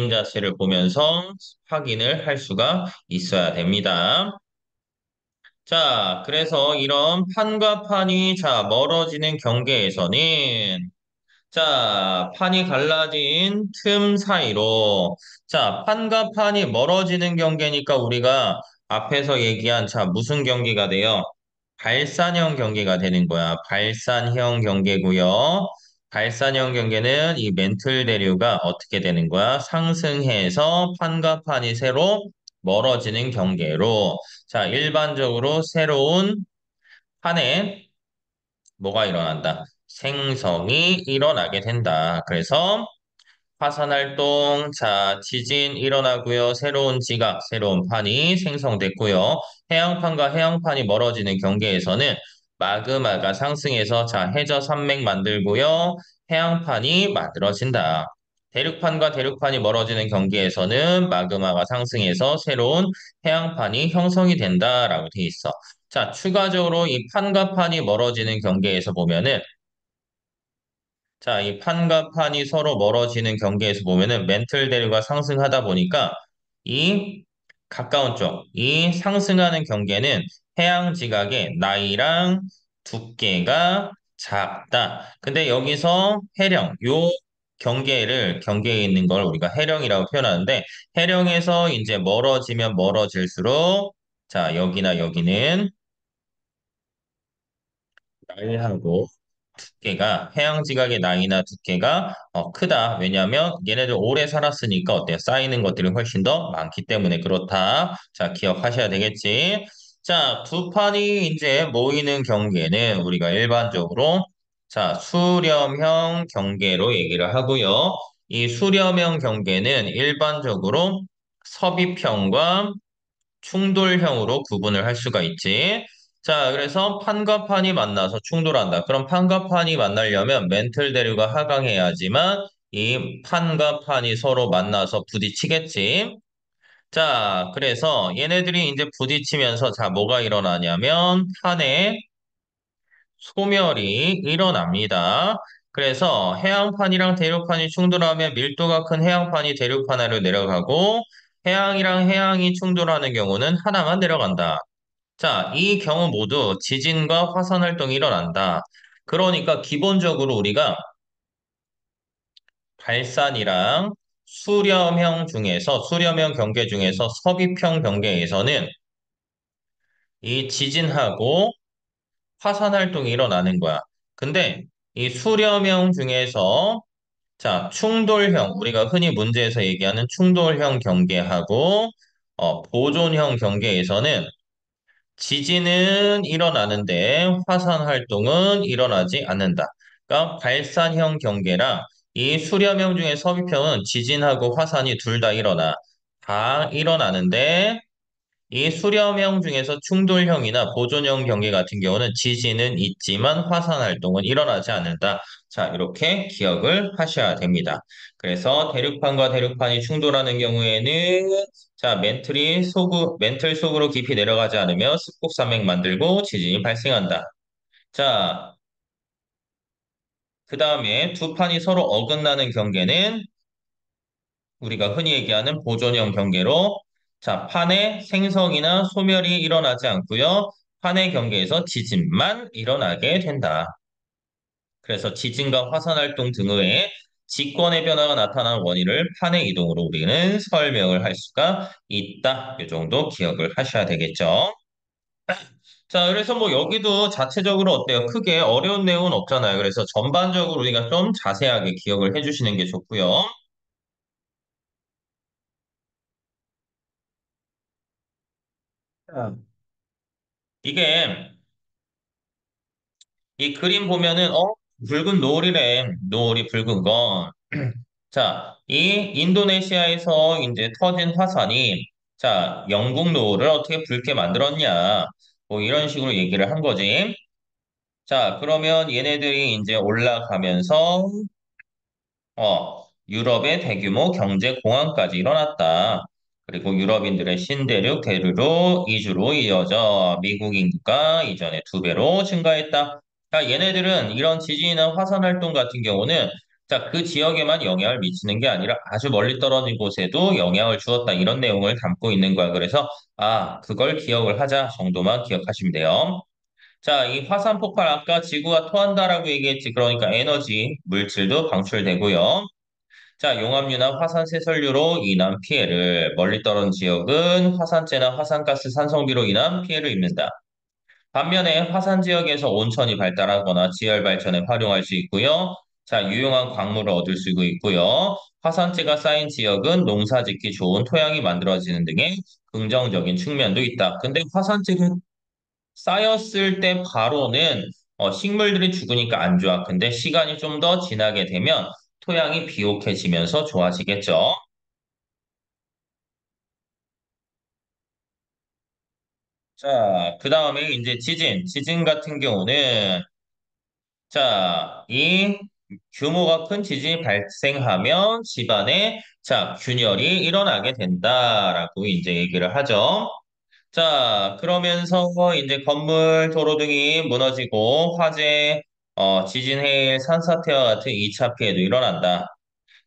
자체를 보면서 확인을 할 수가 있어야 됩니다. 자, 그래서 이런 판과 판이 자, 멀어지는 경계에서는 자, 판이 갈라진 틈 사이로 자, 판과 판이 멀어지는 경계니까 우리가 앞에서 얘기한 자, 무슨 경계가 돼요? 발산형 경계가 되는 거야. 발산형 경계고요. 발산형 경계는 이 멘틀 대류가 어떻게 되는 거야? 상승해서 판과 판이 새로 멀어지는 경계로 자, 일반적으로 새로운 판에 뭐가 일어난다? 생성이 일어나게 된다. 그래서 화산활동, 자, 지진 일어나고요. 새로운 지각, 새로운 판이 생성됐고요. 해양판과 해양판이 멀어지는 경계에서는 마그마가 상승해서 자, 해저 산맥 만들고요. 해양판이 만들어진다. 대륙판과 대륙판이 멀어지는 경계에서는 마그마가 상승해서 새로운 해양판이 형성이 된다라고 돼 있어. 자, 추가적으로 이 판과 판이 멀어지는 경계에서 보면은 자, 이 판과 판이 서로 멀어지는 경계에서 보면은 멘틀 대류가 상승하다 보니까 이 가까운 쪽, 이 상승하는 경계는 해양 지각의 나이랑 두께가 작다. 근데 여기서 해령, 요 경계에 있는 걸 우리가 해령이라고 표현하는데 해령에서 이제 멀어지면 멀어질수록 자, 여기나 여기는 나이하고 두께가 해양 지각의 나이나 두께가 크다. 왜냐하면 얘네들 오래 살았으니까 어때요? 쌓이는 것들이 훨씬 더 많기 때문에 그렇다. 자, 기억하셔야 되겠지. 자, 두 판이 이제 모이는 경계는 우리가 일반적으로 자, 수렴형 경계로 얘기를 하고요. 이 수렴형 경계는 일반적으로 섭입형과 충돌형으로 구분을 할 수가 있지. 자, 그래서 판과 판이 만나서 충돌한다. 그럼 판과 판이 만나려면 멘틀 대류가 하강해야지만 이 판과 판이 서로 만나서 부딪히겠지. 자, 그래서 얘네들이 이제 부딪히면서 자, 뭐가 일어나냐면 판에 소멸이 일어납니다. 그래서 해양판이랑 대륙판이 충돌하면 밀도가 큰 해양판이 대륙판 아래로 내려가고 해양이랑 해양이 충돌하는 경우는 하나만 내려간다. 자, 이 경우 모두 지진과 화산 활동이 일어난다. 그러니까 기본적으로 우리가 발산이랑 수렴형 경계 중에서 섭입형 경계에서는 이 지진하고 화산 활동이 일어나는 거야. 근데 이 수렴형 중에서 자, 충돌형, 우리가 흔히 문제에서 얘기하는 충돌형 경계하고 보존형 경계에서는 지진은 일어나는데 화산 활동은 일어나지 않는다. 그러니까 발산형 경계랑 이 수렴형 중에 섭입형은 지진하고 화산이 둘 다 일어나. 다 일어나는데 이 수렴형 중에서 충돌형이나 보존형 경계 같은 경우는 지진은 있지만 화산 활동은 일어나지 않는다. 자, 이렇게 기억을 하셔야 됩니다. 그래서 대륙판과 대륙판이 충돌하는 경우에는 자, 멘틀 속으로 깊이 내려가지 않으며 습곡산맥 만들고 지진이 발생한다. 자, 그 다음에 두 판이 서로 어긋나는 경계는 우리가 흔히 얘기하는 보존형 경계로 자, 판의 생성이나 소멸이 일어나지 않고요. 판의 경계에서 지진만 일어나게 된다. 그래서 지진과 화산 활동 등의 직권의 변화가 나타나는 원인을 판의 이동으로 우리는 설명을 할 수가 있다. 이 정도 기억을 하셔야 되겠죠. 자, 그래서 뭐 여기도 자체적으로 어때요? 크게 어려운 내용은 없잖아요. 그래서 전반적으로 우리가 좀 자세하게 기억을 해주시는 게 좋고요. 자, 이게 이 그림 보면은 붉은 노을이래. 노을이 붉은 건. 자, 이 인도네시아에서 이제 터진 화산이 자, 영국 노을을 어떻게 붉게 만들었냐. 뭐 이런 식으로 얘기를 한 거지. 자, 그러면 얘네들이 이제 올라가면서 유럽의 대규모 경제 공황까지 일어났다. 그리고 유럽인들의 신대륙 대륙으로 이주로 이어져 미국 인구가 이전의 두 배로 증가했다. 자, 얘네들은 이런 지진이나 화산 활동 같은 경우는 자, 그 지역에만 영향을 미치는 게 아니라 아주 멀리 떨어진 곳에도 영향을 주었다. 이런 내용을 담고 있는 거야. 그래서 그걸 기억을 하자 정도만 기억하시면 돼요. 자, 이 화산 폭발 아까 지구가 토한다라고 얘기했지. 그러니까 에너지, 물질도 방출되고요. 자, 용암류나 화산 세설류로 인한 피해를 멀리 떨어진 지역은 화산재나 화산가스 산성비로 인한 피해를 입는다. 반면에 화산 지역에서 온천이 발달하거나 지열 발전에 활용할 수 있고요. 자, 유용한 광물을 얻을 수 있고요. 화산재가 쌓인 지역은 농사 짓기 좋은 토양이 만들어지는 등의 긍정적인 측면도 있다. 근데 화산재가 쌓였을 때 바로는 식물들이 죽으니까 안 좋아. 근데 시간이 좀 더 지나게 되면 토양이 비옥해지면서 좋아지겠죠. 자, 그 다음에 이제 지진. 지진 같은 경우는 자, 이 규모가 큰 지진이 발생하면 집안에 자, 균열이 일어나게 된다라고 이제 얘기를 하죠. 자, 그러면서 이제 건물, 도로 등이 무너지고 화재, 지진, 해일, 산사태와 같은 2차 피해도 일어난다.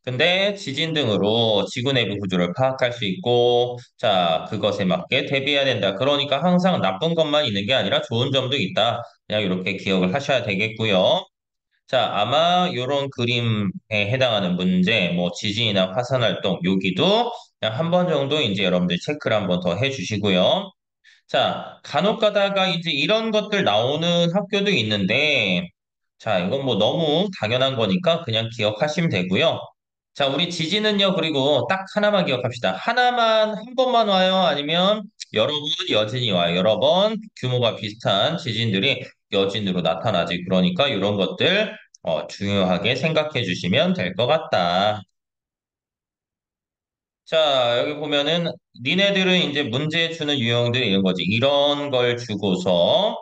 근데 지진 등으로 지구 내부 구조를 파악할 수 있고, 자, 그것에 맞게 대비해야 된다. 그러니까 항상 나쁜 것만 있는 게 아니라 좋은 점도 있다. 그냥 이렇게 기억을 하셔야 되겠고요. 자, 아마 이런 그림에 해당하는 문제, 뭐 지진이나 화산 활동, 여기도 그냥 한 번 정도 이제 여러분들 체크를 한번 더 해주시고요. 자, 간혹 가다가 이제 이런 것들 나오는 학교도 있는데, 자, 이건 뭐 너무 당연한 거니까 그냥 기억하시면 되고요. 자, 우리 지진은요, 그리고 딱 하나만 기억합시다. 하나만, 한 번만 와요? 아니면 여러 번 여진이 와요? 여러 번 규모가 비슷한 지진들이 여진으로 나타나지. 그러니까 이런 것들, 중요하게 생각해 주시면 될 것 같다. 자, 여기 보면은 니네들은 이제 문제 주는 유형들이 이런 거지. 이런 걸 주고서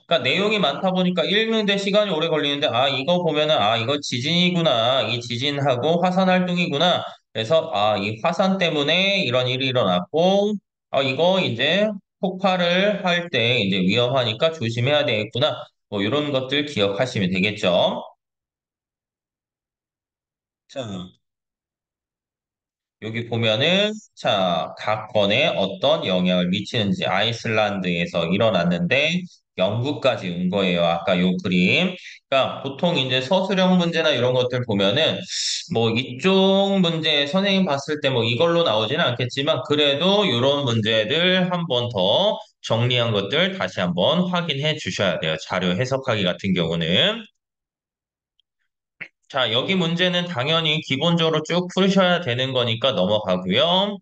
그러니까 내용이 많다 보니까 읽는데 시간이 오래 걸리는데 아, 이거 보면은 아, 이거 지진이구나. 이 지진하고 화산 활동이구나. 그래서 아, 이 화산 때문에 이런 일이 일어났고 이거 이제 폭발을 할 때 이제 위험하니까 조심해야 되겠구나. 뭐 이런 것들 기억하시면 되겠죠. 자, 여기 보면은 자, 각 건에 어떤 영향을 미치는지 아이슬란드에서 일어났는데 영국까지 온 거예요. 아까 요 그림. 그러니까 보통 이제 서술형 문제나 이런 것들 보면은 뭐 이쪽 문제 선생님 봤을 때 뭐 이걸로 나오지는 않겠지만 그래도 이런 문제를 한 번 더 정리한 것들 다시 한번 확인해 주셔야 돼요. 자료 해석하기 같은 경우는. 자, 여기 문제는 당연히 기본적으로 쭉 풀으셔야 되는 거니까 넘어가고요.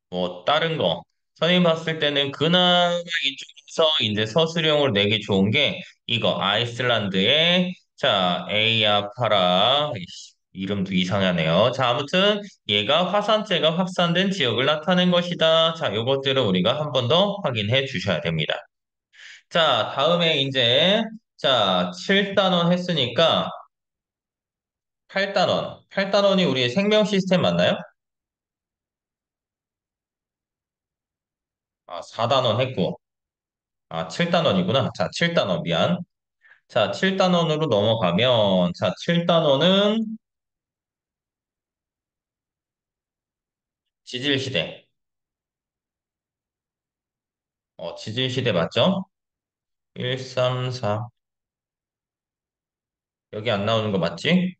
뭐 다른 거 선생님 봤을 때는 그나마 이쪽에서 이제 서술형으로 내기 좋은 게 이거 아이슬란드의 자 에이아파라 이름도 이상하네요. 자 아무튼 얘가 화산재가 확산된 지역을 나타낸 것이다. 자 요것들은 우리가 한 번 더 확인해 주셔야 됩니다. 자 다음에 이제 자 7단원 했으니까 8단원 8단원이 우리 생명 시스템 맞나요? 아 4단원 했고 아, 7단원이구나. 자, 7단원, 미안. 자, 7단원으로 넘어가면, 자, 7단원은 지질시대. 지질시대 맞죠? 1, 3, 4. 여기 안 나오는 거 맞지?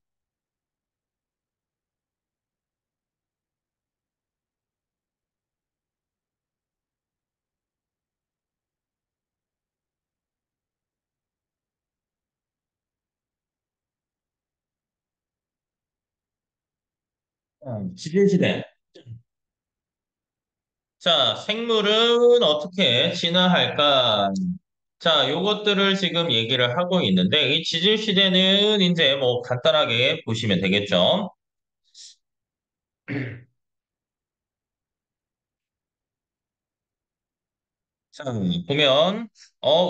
지질시대. 자, 생물은 어떻게 진화할까? 자, 요것들을 지금 얘기를 하고 있는데, 이 지질시대는 이제 뭐 간단하게 보시면 되겠죠? 자, 보면,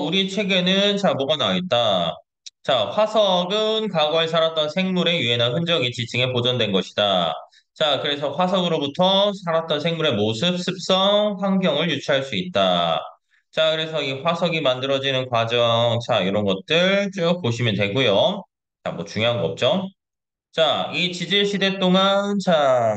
우리 책에는, 자, 뭐가 나와 있다. 자, 화석은 과거에 살았던 생물의 유해나 흔적이 지층에 보존된 것이다. 자, 그래서 화석으로부터 살았던 생물의 모습, 습성, 환경을 유추할 수 있다. 자, 그래서 이 화석이 만들어지는 과정, 자, 이런 것들 쭉 보시면 되고요. 자, 뭐 중요한 거 없죠? 자, 이 지질 시대 동안, 자,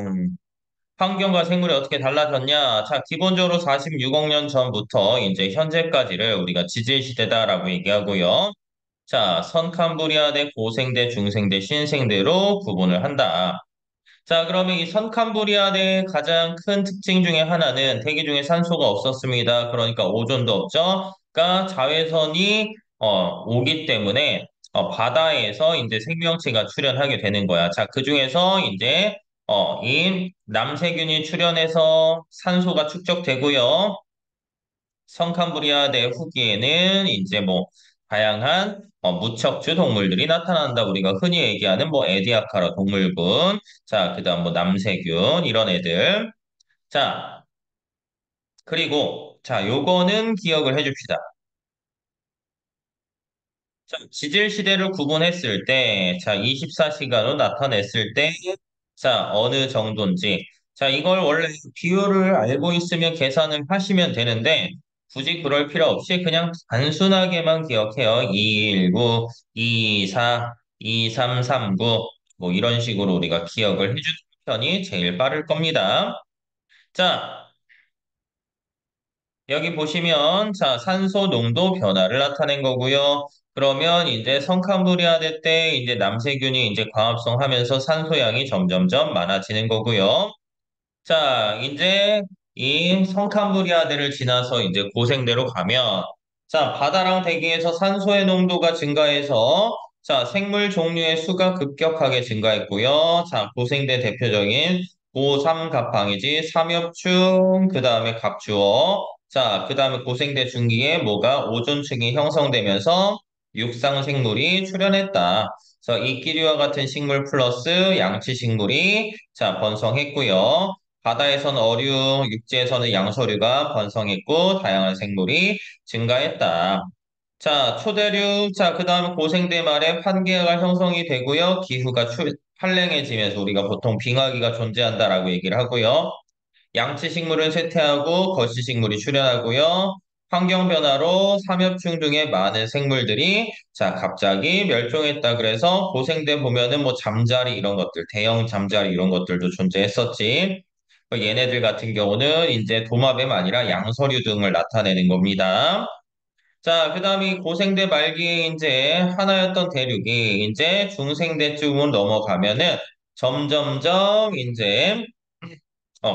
환경과 생물이 어떻게 달라졌냐? 자, 기본적으로 46억 년 전부터 이제 현재까지를 우리가 지질 시대다라고 얘기하고요. 자, 선캄브리아대, 고생대, 중생대, 신생대로 구분을 한다. 자, 그러면 이 선캄브리아대의 가장 큰 특징 중에 하나는 대기 중에 산소가 없었습니다. 그러니까 오존도 없죠. 그러니까 자외선이 오기 때문에 바다에서 이제 생명체가 출현하게 되는 거야. 자, 그중에서 이제 이 남세균이 출현해서 산소가 축적되고요. 성캄브리아 대 후기에는 이제 뭐 다양한 무척추 동물들이 나타난다. 우리가 흔히 얘기하는 뭐 에디아카라 동물군, 자, 그다음 뭐 남세균 이런 애들. 자, 그리고 자, 요거는 기억을 해줍시다. 자, 지질 시대를 구분했을 때, 자, 24시간으로 나타냈을 때, 자, 어느 정도인지. 자, 이걸 원래 비율을 알고 있으면 계산을 하시면 되는데, 굳이 그럴 필요 없이 그냥 단순하게만 기억해요. 219, 224, 2339, 뭐 이런 식으로 우리가 기억을 해주는 편이 제일 빠를 겁니다. 자, 여기 보시면, 자, 산소 농도 변화를 나타낸 거고요. 그러면 이제 성칸부리아대 때 이제 남세균이 이제 광합성 하면서 산소양이 점점점 많아지는 거고요. 자, 이제 이 성칸부리아대를 지나서 이제 고생대로 가면, 자, 바다랑 대기에서 산소의 농도가 증가해서, 자, 생물 종류의 수가 급격하게 증가했고요. 자, 고생대 대표적인 고삼갑방이지, 삼엽충, 그 다음에 갑주어, 자, 그 다음에 고생대 중기에 뭐가 오존층이 형성되면서 육상 생물이 출현했다. 그래서 이끼류와 같은 식물 플러스 양치 식물이 자, 번성했고요. 바다에서는 어류, 육지에서는 양서류가 번성했고 다양한 생물이 증가했다. 자, 초대륙, 자, 그 다음에 고생대 말에 판게가 형성이 되고요. 기후가 한랭해지면서 우리가 보통 빙하기가 존재한다라고 얘기를 하고요. 양치 식물은 쇠퇴하고 거시 식물이 출현하고요. 환경 변화로 삼엽충 등의 많은 생물들이 자 갑자기 멸종했다. 그래서 고생대 보면은 뭐 잠자리 이런 것들, 대형 잠자리 이런 것들도 존재했었지. 얘네들 같은 경우는 이제 도마뱀 아니라 양서류 등을 나타내는 겁니다. 자, 그 다음에 고생대 말기에 이제 하나였던 대륙이 이제 중생대쯤으로 넘어가면은 점점점 이제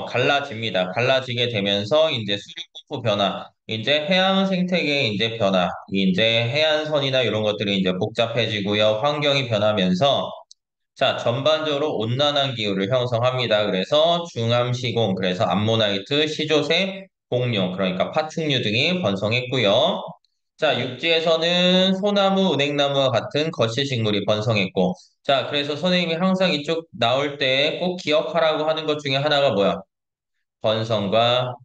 갈라집니다. 갈라지게 되면서 이제 수륙분포 변화, 이제 해양 생태계 이제 변화, 이제 해안선이나 이런 것들이 이제 복잡해지고요. 환경이 변하면서 자, 전반적으로 온난한 기후를 형성합니다. 그래서 중암시공, 그래서 암모나이트, 시조새, 공룡, 그러니까 파충류 등이 번성했고요. 자, 육지에서는 소나무, 은행나무와 같은 거시식물이 번성했고, 자, 그래서 선생님이 항상 이쪽 나올 때 꼭 기억하라고 하는 것 중에 하나가 뭐야? 번성과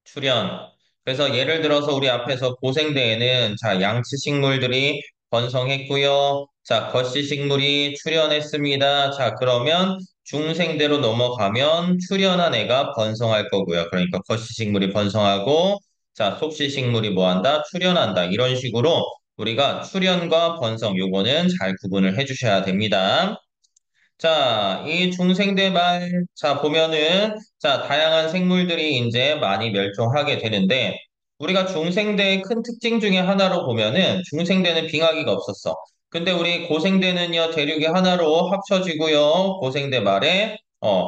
출현. 그래서 예를 들어서 우리 앞에서 고생대에는 자, 양치 식물들이 번성했고요. 자, 거시 식물이 출현했습니다. 자, 그러면 중생대로 넘어가면 출현한 애가 번성할 거고요. 그러니까 거시 식물이 번성하고 자, 속시 식물이 뭐 한다? 출현한다. 이런 식으로 우리가 출현과 번성 요거는 잘 구분을 해 주셔야 됩니다. 자, 이 중생대 말, 자, 보면은, 자, 다양한 생물들이 이제 많이 멸종하게 되는데, 우리가 중생대의 큰 특징 중에 하나로 보면은, 중생대는 빙하기가 없었어. 근데 우리 고생대는요, 대륙이 하나로 합쳐지고요, 고생대 말에,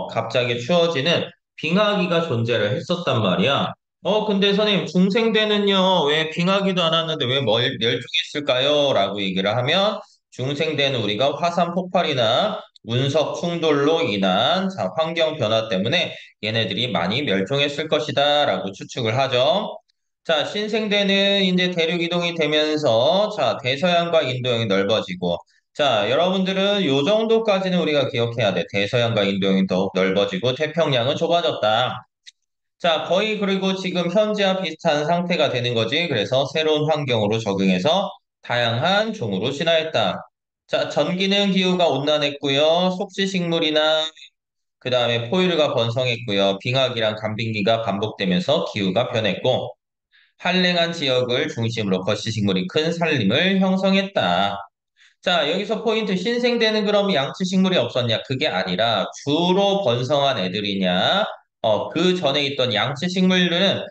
갑자기 추워지는 빙하기가 존재를 했었단 말이야. 근데 선생님, 중생대는요, 왜 빙하기도 않았는데 왜 멸종했을까요? 라고 얘기를 하면, 중생대는 우리가 화산 폭발이나 운석 충돌로 인한 자, 환경 변화 때문에 얘네들이 많이 멸종했을 것이다 라고 추측을 하죠. 자, 신생대는 이제 대륙 이동이 되면서 자, 대서양과 인도양이 넓어지고 자, 여러분들은 요 정도까지는 우리가 기억해야 돼. 대서양과 인도양이 더욱 넓어지고 태평양은 좁아졌다. 자, 거의 그리고 지금 현재와 비슷한 상태가 되는 거지. 그래서 새로운 환경으로 적응해서 다양한 종으로 진화했다. 자, 전기능 기후가 온난했고요. 속지식물이나 그 다음에 포유류가 번성했고요. 빙하기랑 간빙기가 반복되면서 기후가 변했고 한랭한 지역을 중심으로 거시식물이 큰 산림을 형성했다. 자, 여기서 포인트 신생대는 그럼 양치식물이 없었냐? 그게 아니라 주로 번성한 애들이냐? 그 전에 있던 양치식물들은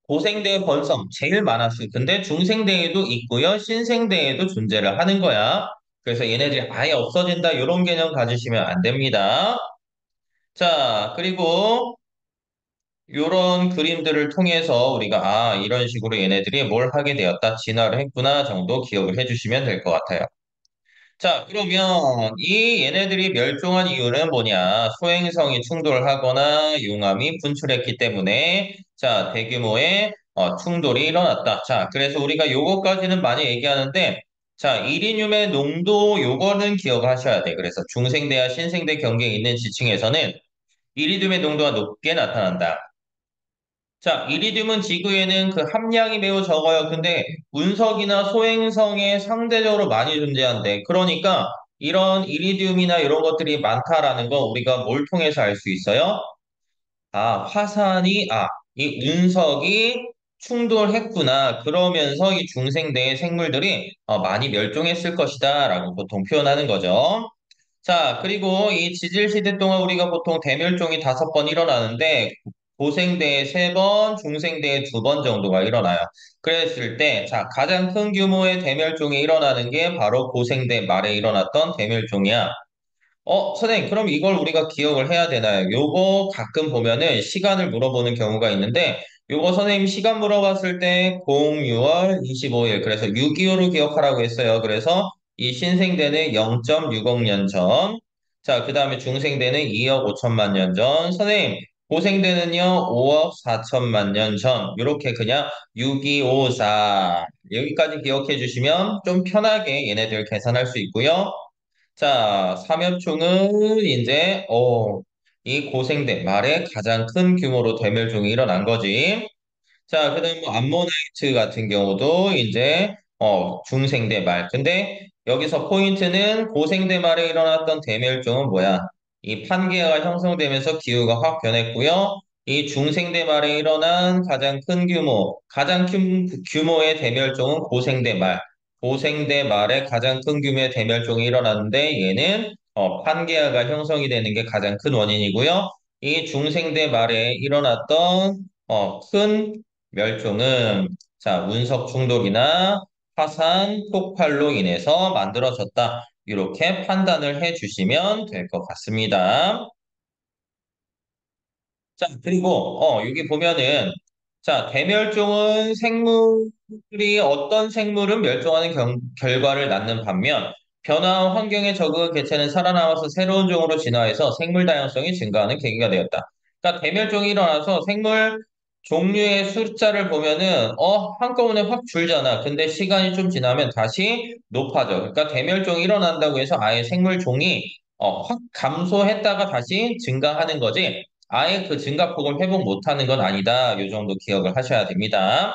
고생대의 번성 제일 많았어요. 근데 중생대에도 있고요. 신생대에도 존재를 하는 거야. 그래서 얘네들이 아예 없어진다. 이런 개념 가지시면 안 됩니다. 자, 그리고 이런 그림들을 통해서 우리가 이런 식으로 얘네들이 뭘 하게 되었다. 진화를 했구나 정도 기억을 해주시면 될 것 같아요. 자, 그러면 이 얘네들이 멸종한 이유는 뭐냐? 소행성이 충돌하거나 용암이 분출했기 때문에 자, 대규모의 충돌이 일어났다. 자, 그래서 우리가 요거까지는 많이 얘기하는데 자, 이리듐의 농도 요거는 기억하셔야 돼. 그래서 중생대와 신생대 경계에 있는 지층에서는 이리듐의 농도가 높게 나타난다. 자, 이리듐은 지구에는 그 함량이 매우 적어요. 근데 운석이나 소행성에 상대적으로 많이 존재한대. 그러니까 이런 이리듐이나 이런 것들이 많다라는 거 우리가 뭘 통해서 알 수 있어요? 이 운석이 충돌했구나. 그러면서 이 중생대의 생물들이 많이 멸종했을 것이다. 라고 보통 표현하는 거죠. 자, 그리고 이 지질시대 동안 우리가 보통 대멸종이 5번 일어나는데, 고생대에 3번, 중생대에 2번 정도가 일어나요. 그랬을 때, 자, 가장 큰 규모의 대멸종이 일어나는 게 바로 고생대 말에 일어났던 대멸종이야. 선생님, 그럼 이걸 우리가 기억을 해야 되나요? 요거 가끔 보면은 시간을 물어보는 경우가 있는데, 요거 선생님 시간 물어봤을 때 06월 25일, 그래서 6.25로 기억하라고 했어요. 그래서 이 신생대는 0.6억 년 전, 자, 그 다음에 중생대는 2억 5천만 년 전, 선생님, 고생대는요 5억 4천만 년 전, 요렇게 그냥 6254, 여기까지 기억해 주시면 좀 편하게 얘네들 계산할 수 있고요. 자, 삼엽총은 이제, 이 고생대 말에 가장 큰 규모로 대멸종이 일어난 거지. 자, 그다음 뭐 암모나이트 같은 경우도 이제 중생대 말. 근데 여기서 포인트는 고생대 말에 일어났던 대멸종은 뭐야? 이 판게아가 형성되면서 기후가 확 변했고요. 이 중생대 말에 일어난 가장 큰 규모의 대멸종은 고생대 말. 고생대 말에 가장 큰 규모의 대멸종이 일어났는데 얘는 판게아가 형성이 되는 게 가장 큰 원인이고요. 이 중생대 말에 일어났던 큰 멸종은 자, 운석 충돌이나 화산 폭발로 인해서 만들어졌다. 이렇게 판단을 해 주시면 될 것 같습니다. 자, 그리고 여기 보면은 자, 대멸종은 생물이 어떤 생물은 멸종하는 결과를 낳는 반면 변화와 환경에 적응한 개체는 살아남아서 새로운 종으로 진화해서 생물 다양성이 증가하는 계기가 되었다. 그러니까 대멸종이 일어나서 생물 종류의 숫자를 보면은 한꺼번에 확 줄잖아. 근데 시간이 좀 지나면 다시 높아져. 그러니까 대멸종이 일어난다고 해서 아예 생물 종이 확 감소했다가 다시 증가하는 거지. 아예 그 증가폭을 회복 못하는 건 아니다. 요 정도 기억을 하셔야 됩니다.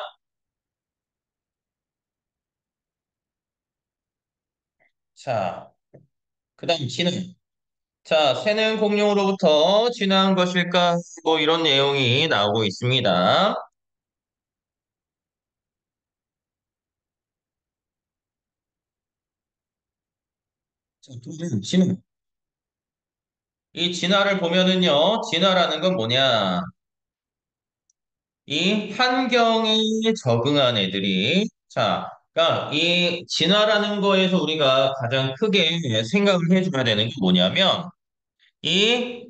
자, 그 다음 진화. 자, 새는 공룡으로부터 진화한 것일까? 뭐 이런 내용이 나오고 있습니다. 자, 그러면 진화. 이 진화를 보면은요, 진화라는 건 뭐냐? 이 환경에 적응한 애들이, 자, 그러니까 이 진화라는 거에서 우리가 가장 크게 생각을 해줘야 되는 게 뭐냐면, 이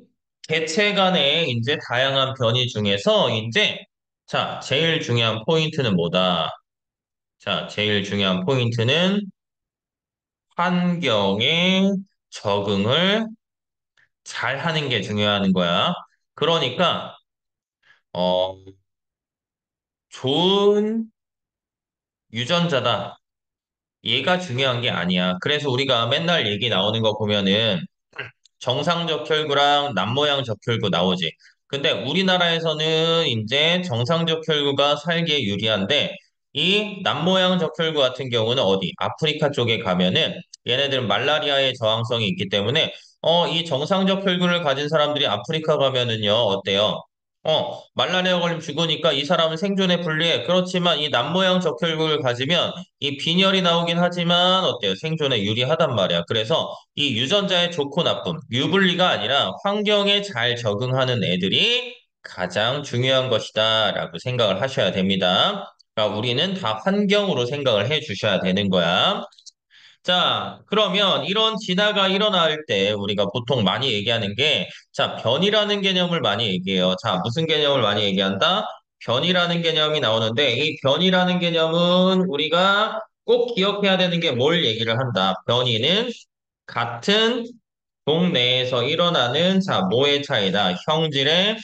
개체 간의 이제 다양한 변이 중에서 이제 자, 제일 중요한 포인트는 뭐다? 자, 제일 중요한 포인트는 환경에 적응을 잘 하는 게 중요한 거야. 그러니까 어, 좋은 유전자다. 얘가 중요한 게 아니야. 그래서 우리가 맨날 얘기 나오는 거 보면은 정상적 혈구랑 남모양 적혈구 나오지. 근데 우리나라에서는 이제 정상적 혈구가 살기에 유리한데 이 남모양 적혈구 같은 경우는 어디? 아프리카 쪽에 가면은 얘네들은 말라리아의 저항성이 있기 때문에 이 정상적 혈구를 가진 사람들이 아프리카 가면은요, 어때요? 말라리아 걸리면 죽으니까 이 사람은 생존에 불리해. 그렇지만 이 남모양 적혈구를 가지면 이 빈혈이 나오긴 하지만 어때요? 생존에 유리하단 말이야. 그래서 이 유전자의 좋고 나쁨, 유불리가 아니라 환경에 잘 적응하는 애들이 가장 중요한 것이다라고 생각을 하셔야 됩니다. 그러니까 우리는 다 환경으로 생각을 해 주셔야 되는 거야. 자, 그러면 이런 진화가 일어날 때 우리가 보통 많이 얘기하는 게, 자, 변이라는 개념을 많이 얘기해요. 자, 무슨 개념을 많이 얘기한다? 변이라는 개념이 나오는데, 이 변이라는 개념은 우리가 꼭 기억해야 되는 게 뭘 얘기를 한다. 변이는 같은 동내에서 일어나는 자, 뭐의 차이다. 형질의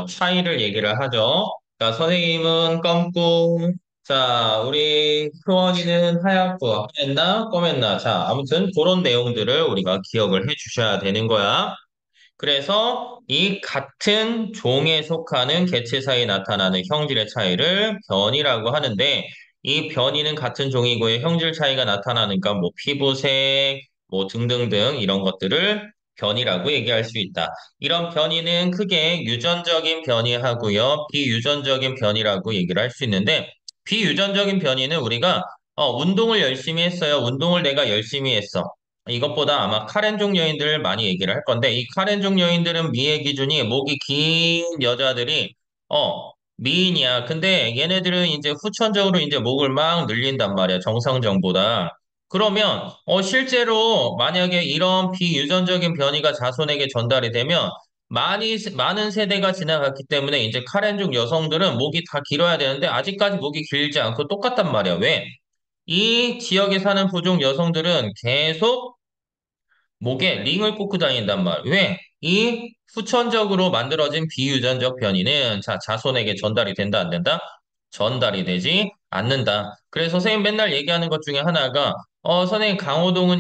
차이를 얘기를 하죠. 자, 선생님은 검고, 자, 우리 효원이는 하얗고, 하였나? 검했나? 자, 아무튼 그런 내용들을 우리가 기억을 해 주셔야 되는 거야. 그래서 이 같은 종에 속하는 개체 사이에 나타나는 형질의 차이를 변이라고 하는데 이 변이는 같은 종이고의 형질 차이가 나타나니까 뭐 피부색, 뭐 등등등 이런 것들을 변이라고 얘기할 수 있다. 이런 변이는 크게 유전적인 변이하고요, 비유전적인 변이라고 얘기를 할 수 있는데 비유전적인 변이는 우리가 운동을 열심히 했어요. 운동을 내가 열심히 했어. 이것보다 아마 카렌족 여인들을 많이 얘기를 할 건데, 이 카렌족 여인들은 미의 기준이 목이 긴 여자들이, 미인이야. 근데 얘네들은 이제 후천적으로 이제 목을 막 늘린단 말이야. 정상적보다. 그러면, 실제로 만약에 이런 비유전적인 변이가 자손에게 전달이 되면, 많은 세대가 지나갔기 때문에 이제 카렌족 여성들은 목이 다 길어야 되는데, 아직까지 목이 길지 않고 똑같단 말이야. 왜? 이 지역에 사는 부족 여성들은 계속 목에 링을 꽂고 다닌단 말. 왜? 이 후천적으로 만들어진 비유전적 변이는 자손에게 전달이 된다, 안 된다? 전달이 되지 않는다. 그래서 선생님 맨날 얘기하는 것 중에 하나가, 선생님 강호동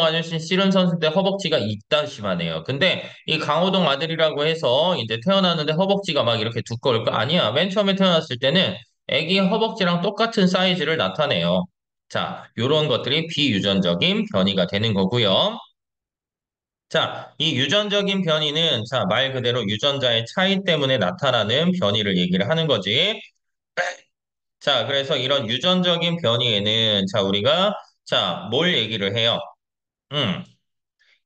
아저씨 씨름 선수 때 허벅지가 이따시만해요. 근데 이 강호동 아들이라고 해서 이제 태어났는데 허벅지가 막 이렇게 두꺼울 거 아니야. 맨 처음에 태어났을 때는 애기 허벅지랑 똑같은 사이즈를 나타내요. 자, 요런 것들이 비유전적인 변이가 되는 거고요. 자, 이 유전적인 변이는 자, 말 그대로 유전자의 차이 때문에 나타나는 변이를 얘기를 하는 거지. 자, 그래서 이런 유전적인 변이에는 자, 우리가 자, 뭘 얘기를 해요? 음,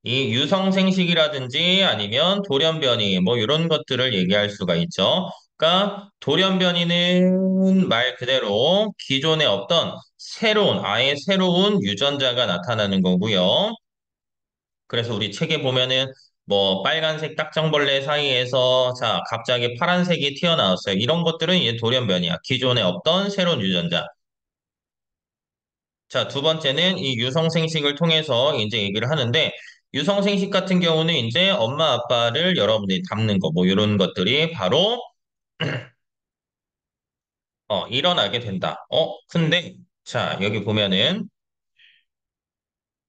이 유성생식이라든지 아니면 돌연변이 뭐 이런 것들을 얘기할 수가 있죠. 그러니까 돌연변이는 말 그대로 기존에 없던 아예 새로운 유전자가 나타나는 거고요. 그래서 우리 책에 보면은 뭐 빨간색 딱정벌레 사이에서 자 갑자기 파란색이 튀어나왔어요. 이런 것들은 이제 돌연변이야. 기존에 없던 새로운 유전자. 자, 두 번째는 이 유성생식을 통해서 이제 얘기를 하는데, 유성생식 같은 경우는 이제 엄마 아빠를 여러분들이 닮는 거, 뭐 이런 것들이 바로, 일어나게 된다. 근데, 자, 여기 보면은,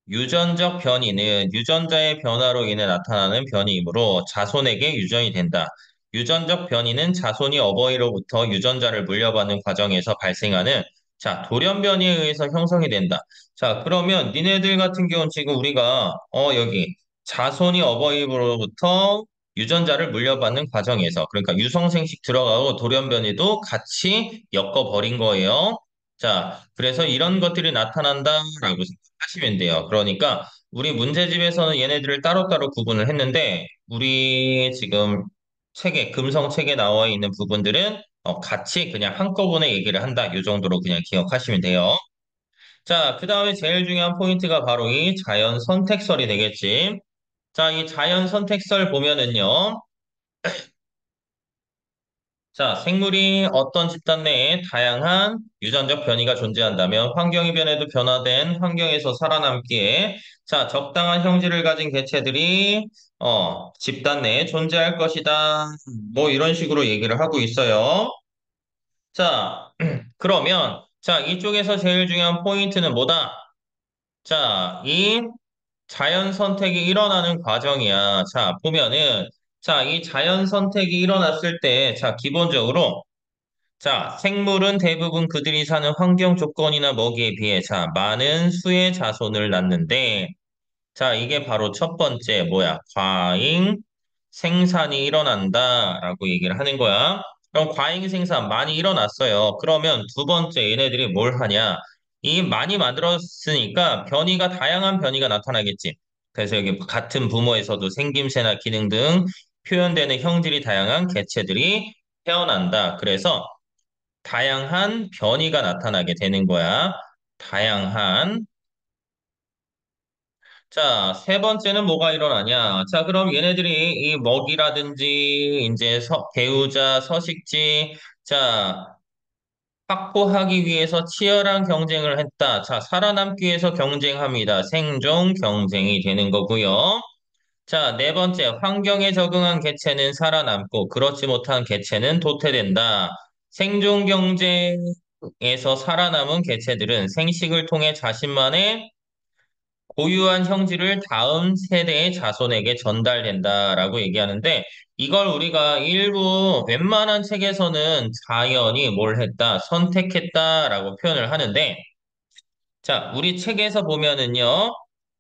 유전적 변이는 유전자의 변화로 인해 나타나는 변이이므로 자손에게 유전이 된다. 유전적 변이는 자손이 어버이로부터 유전자를 물려받는 과정에서 발생하는 자, 돌연변이에 의해서 형성이 된다. 자, 그러면 니네들 같은 경우는 지금 우리가 여기 자손이 어버이로부터 유전자를 물려받는 과정에서 그러니까 유성생식 들어가고 돌연변이도 같이 엮어버린 거예요. 자, 그래서 이런 것들이 나타난다라고 하시면 돼요. 그러니까 우리 문제집에서는 얘네들을 따로따로 구분을 했는데 우리 지금 금성 책에 나와 있는 부분들은 같이 그냥 한꺼번에 얘기를 한다. 이 정도로 그냥 기억하시면 돼요. 자, 그 다음에 제일 중요한 포인트가 바로 이 자연 선택설이 되겠지. 자, 이 자연 선택설 보면은요. 자, 생물이 어떤 집단 내에 다양한 유전적 변이가 존재한다면 환경이 변해도 변화된 환경에서 살아남기에 자, 적당한 형질을 가진 개체들이 집단 내에 존재할 것이다. 뭐 이런 식으로 얘기를 하고 있어요. 자, 그러면 자, 이쪽에서 제일 중요한 포인트는 뭐다? 자, 이 자연 선택이 일어나는 과정이야. 자, 보면은 자, 이 자연 선택이 일어났을 때 자, 기본적으로 자, 생물은 대부분 그들이 사는 환경 조건이나 먹이에 비해 자, 많은 수의 자손을 낳는데, 자, 이게 바로 첫 번째 뭐야? 과잉 생산이 일어난다라고 얘기를 하는 거야. 그럼 과잉 생산 많이 일어났어요. 그러면 두 번째 얘네들이 뭘 하냐? 이 많이 만들었으니까 다양한 변이가 나타나겠지. 그래서 여기 같은 부모에서도 생김새나 기능 등 표현되는 형질이 다양한 개체들이 태어난다. 그래서 다양한 변이가 나타나게 되는 거야. 다양한. 자, 세 번째는 뭐가 일어나냐? 자, 그럼 얘네들이 이 먹이라든지, 이제 배우자, 서식지, 자, 확보하기 위해서 치열한 경쟁을 했다. 자, 살아남기 위해서 경쟁합니다. 생존 경쟁이 되는 거고요. 자, 네 번째, 환경에 적응한 개체는 살아남고, 그렇지 못한 개체는 도태된다. 생존 경쟁에서 살아남은 개체들은 생식을 통해 자신만의 고유한 형질을 다음 세대의 자손에게 전달된다라고 얘기하는데 이걸 우리가 일부 웬만한 책에서는 자연이 뭘 했다, 선택했다라고 표현을 하는데 자, 우리 책에서 보면은요,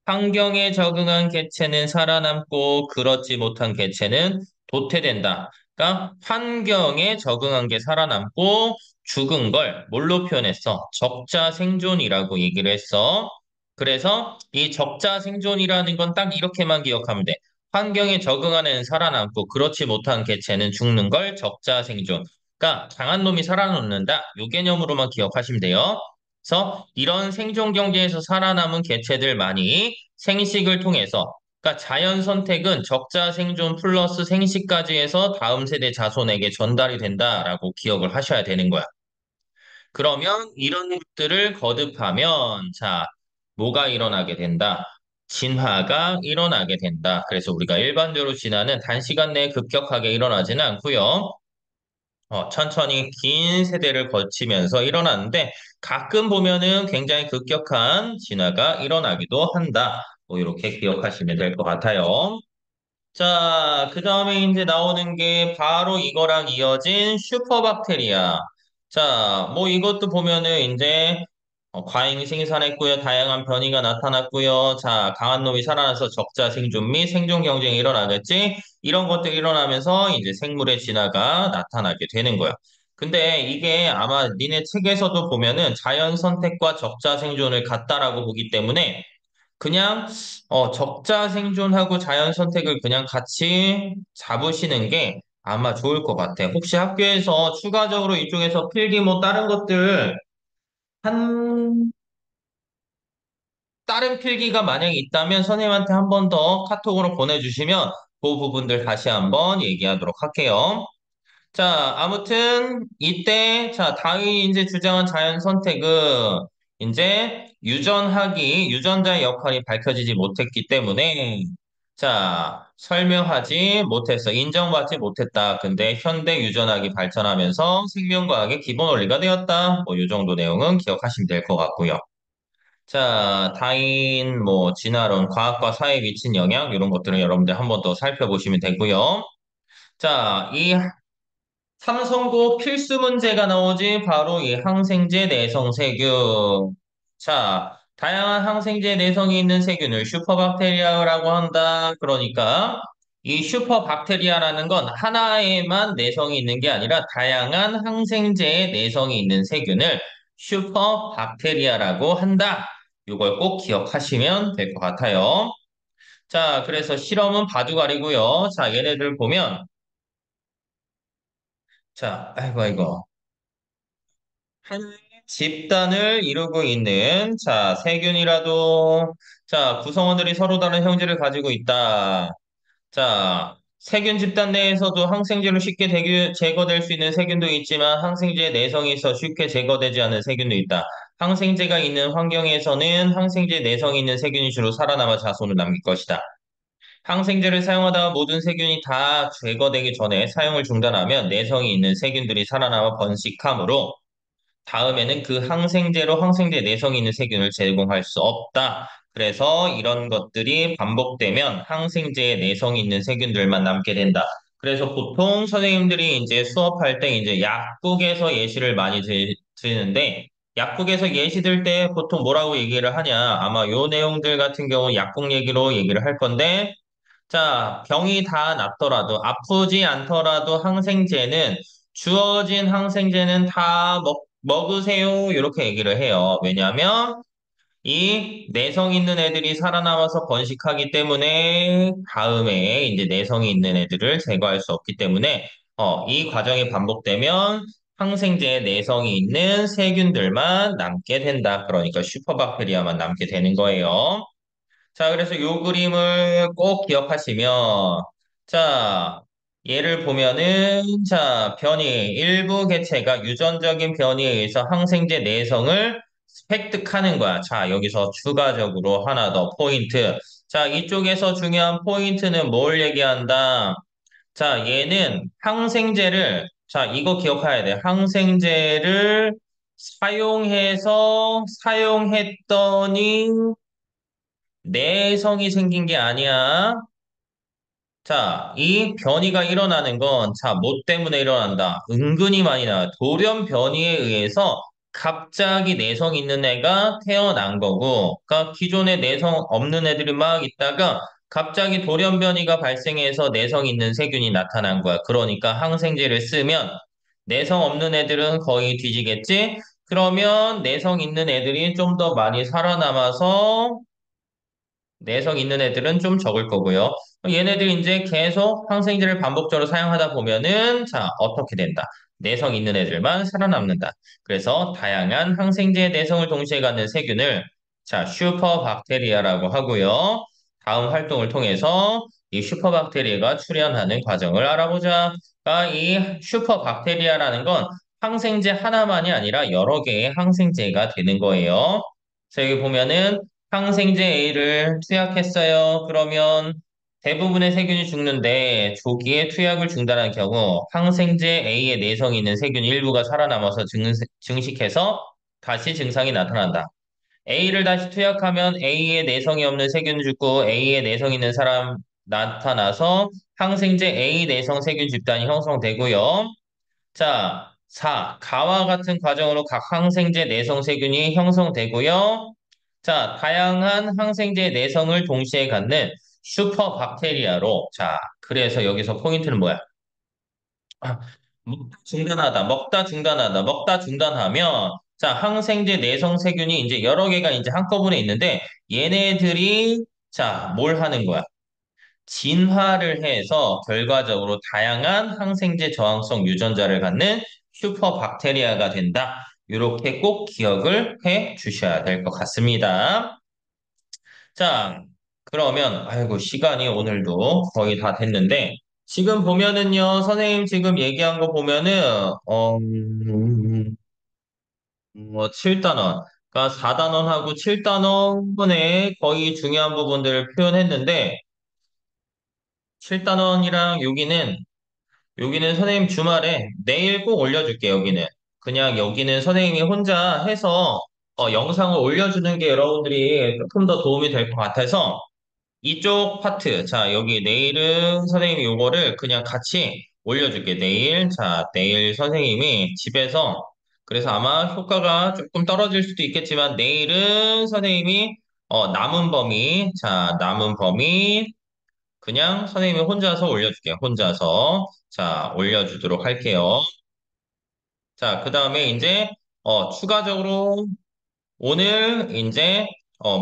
환경에 적응한 개체는 살아남고 그렇지 못한 개체는 도태된다. 그러니까 환경에 적응한 게 살아남고 죽은 걸 뭘로 표현했어? 적자 생존이라고 얘기를 했어. 그래서 이 적자 생존이라는 건 딱 이렇게만 기억하면 돼. 환경에 적응하는 애는 살아남고 그렇지 못한 개체는 죽는 걸 적자 생존. 그러니까 강한 놈이 살아남는다. 이 개념으로만 기억하시면 돼요. 그래서 이런 생존 경제에서 살아남은 개체들만이 생식을 통해서 그러니까 자연 선택은 적자 생존 플러스 생식까지 해서 다음 세대 자손에게 전달이 된다라고 기억을 하셔야 되는 거야. 그러면 이런 것들을 거듭하면 자, 뭐가 일어나게 된다? 진화가 일어나게 된다. 그래서 우리가 일반적으로 진화는 단시간 내에 급격하게 일어나지는 않고요. 천천히 긴 세대를 거치면서 일어나는데 가끔 보면은 굉장히 급격한 진화가 일어나기도 한다. 뭐 이렇게 기억하시면 될 것 같아요. 자, 그 다음에 이제 나오는 게 바로 이거랑 이어진 슈퍼박테리아. 자, 뭐 이것도 보면은 이제 과잉 생산했고요. 다양한 변이가 나타났고요. 자, 강한 놈이 살아나서 적자 생존 및 생존 경쟁이 일어나겠지. 이런 것들이 일어나면서 이제 생물의 진화가 나타나게 되는 거야. 근데 이게 아마 니네 책에서도 보면은 자연 선택과 적자 생존을 같다라고 보기 때문에 그냥 적자 생존하고 자연 선택을 그냥 같이 잡으시는 게 아마 좋을 것 같아. 혹시 학교에서 추가적으로 이쪽에서 필기 뭐 다른 것들 한 다른 필기가 만약에 있다면 선생님한테 한 번 더 카톡으로 보내주시면 그 부분들 다시 한번 얘기하도록 할게요. 자, 아무튼 이때 자, 다윈이 이제 주장한 자연 선택은 이제 유전자의 역할이 밝혀지지 못했기 때문에 자, 설명하지 못했어. 인정받지 못했다. 근데 현대 유전학이 발전하면서 생명과학의 기본 원리가 되었다. 뭐 이 정도 내용은 기억하시면 될 것 같고요. 자, 다인 뭐 진화론, 과학과 사회에 미친 영향 이런 것들은 여러분들 한 번 더 살펴보시면 되고요. 자, 이 삼성고 필수 문제가 나오지 바로 이 항생제 내성 세균. 자, 다양한 항생제 내성이 있는 세균을 슈퍼박테리아라고 한다. 그러니까 이 슈퍼박테리아라는 건 하나에만 내성이 있는 게 아니라 다양한 항생제에 내성이 있는 세균을 슈퍼박테리아라고 한다. 이걸 꼭 기억하시면 될 것 같아요. 자, 그래서 실험은 바둑알이고요. 자, 얘네들 보면 자, 아이고, 아이고. 하나의 집단을 이루고 있는, 자, 세균이라도, 자, 구성원들이 서로 다른 형질을 가지고 있다. 자, 세균 집단 내에서도 항생제로 쉽게 제거될 수 있는 세균도 있지만 항생제의 내성이 있어 쉽게 제거되지 않는 세균도 있다. 항생제가 있는 환경에서는 항생제 내성이 있는 세균이 주로 살아남아 자손을 남길 것이다. 항생제를 사용하다가 모든 세균이 다 제거되기 전에 사용을 중단하면 내성이 있는 세균들이 살아남아 번식하므로 다음에는 그 항생제로 항생제 내성이 있는 세균을 제공할 수 없다. 그래서 이런 것들이 반복되면 항생제에 내성이 있는 세균들만 남게 된다. 그래서 보통 선생님들이 이제 수업할 때 이제 약국에서 예시를 많이 드리는데 약국에서 예시 들 때 보통 뭐라고 얘기를 하냐? 아마 요 내용들 같은 경우 약국 얘기로 얘기를 할 건데 자, 병이 다 낫더라도, 아프지 않더라도 항생제는, 주어진 항생제는 다 먹으세요. 이렇게 얘기를 해요. 왜냐하면, 이 내성 있는 애들이 살아남아서 번식하기 때문에, 다음에 이제 내성이 있는 애들을 제거할 수 없기 때문에, 이 과정이 반복되면, 항생제에 내성이 있는 세균들만 남게 된다. 그러니까 슈퍼박테리아만 남게 되는 거예요. 자, 그래서 요 그림을 꼭 기억하시면, 자, 예를 보면은, 자, 일부 개체가 유전적인 변이에 의해서 항생제 내성을 획득하는 거야. 자, 여기서 추가적으로 하나 더 포인트. 자, 이쪽에서 중요한 포인트는 뭘 얘기한다? 자, 얘는 자, 이거 기억해야 돼. 항생제를 사용했더니 내성이 생긴 게 아니야. 자, 이 변이가 일어나는 건, 자, 뭐 때문에 일어난다? 은근히 많이 나와. 돌연 변이에 의해서 갑자기 내성 있는 애가 태어난 거고, 그러니까 기존에 내성 없는 애들이 막 있다가 갑자기 돌연 변이가 발생해서 내성 있는 세균이 나타난 거야. 그러니까 항생제를 쓰면 내성 없는 애들은 거의 뒤지겠지? 그러면 내성 있는 애들이 좀 더 많이 살아남아서 내성 있는 애들은 좀 적을 거고요. 얘네들이 이제 계속 항생제를 반복적으로 사용하다 보면은, 자, 어떻게 된다? 내성 있는 애들만 살아남는다. 그래서 다양한 항생제의 내성을 동시에 갖는 세균을, 자, 슈퍼박테리아라고 하고요. 다음 활동을 통해서 이 슈퍼박테리아가 출현하는 과정을 알아보자. 이 슈퍼박테리아라는 건 항생제 하나만이 아니라 여러 개의 항생제가 되는 거예요. 그래서 여기 보면은 항생제 A를 투약했어요. 그러면 대부분의 세균이 죽는데 조기에 투약을 중단한 경우 항생제 A의 내성이 있는 세균 일부가 살아남아서 증식해서 다시 증상이 나타난다. A를 다시 투약하면 A의 내성이 없는 세균 죽고 A의 내성 있는 사람 나타나서 항생제 A 내성 세균 집단이 형성되고요. 자, 4. 가와 같은 과정으로 각 항생제 내성 세균이 형성되고요. 자, 다양한 항생제 내성을 동시에 갖는 슈퍼박테리아로, 자, 그래서 여기서 포인트는 뭐야? 아, 먹다 중단하다, 먹다 중단하다, 먹다 중단하면, 자, 항생제 내성 세균이 이제 여러 개가 이제 한꺼번에 있는데, 얘네들이, 자, 뭘 하는 거야? 진화를 해서 결과적으로 다양한 항생제 저항성 유전자를 갖는 슈퍼박테리아가 된다. 이렇게 꼭 기억을 해 주셔야 될 것 같습니다. 자, 그러면, 아이고, 시간이 오늘도 거의 다 됐는데, 지금 보면은요, 선생님 지금 얘기한 거 보면은, 7단원. 그러니까 4단원하고 7단원분의 거의 중요한 부분들을 표현했는데, 7단원이랑 여기는 선생님 주말에 내일 꼭 올려줄게, 여기는. 그냥 여기는 선생님이 혼자 해서, 영상을 올려주는 게 여러분들이 조금 더 도움이 될 것 같아서, 이쪽 파트, 자, 여기 내일은 선생님이 요거를 그냥 같이 올려줄게. 내일, 자, 내일 선생님이 집에서, 그래서 아마 효과가 조금 떨어질 수도 있겠지만, 내일은 선생님이, 남은 범위, 자, 남은 범위, 그냥 선생님이 혼자서 올려줄게요. 혼자서. 자, 올려주도록 할게요. 자, 그 다음에 이제, 추가적으로 오늘 이제,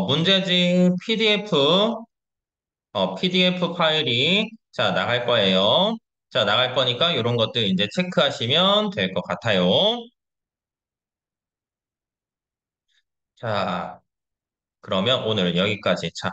문제집 PDF 파일이 자, 나갈 거예요. 자, 나갈 거니까 이런 것들 이제 체크하시면 될 것 같아요. 자, 그러면 오늘 여기까지. 자,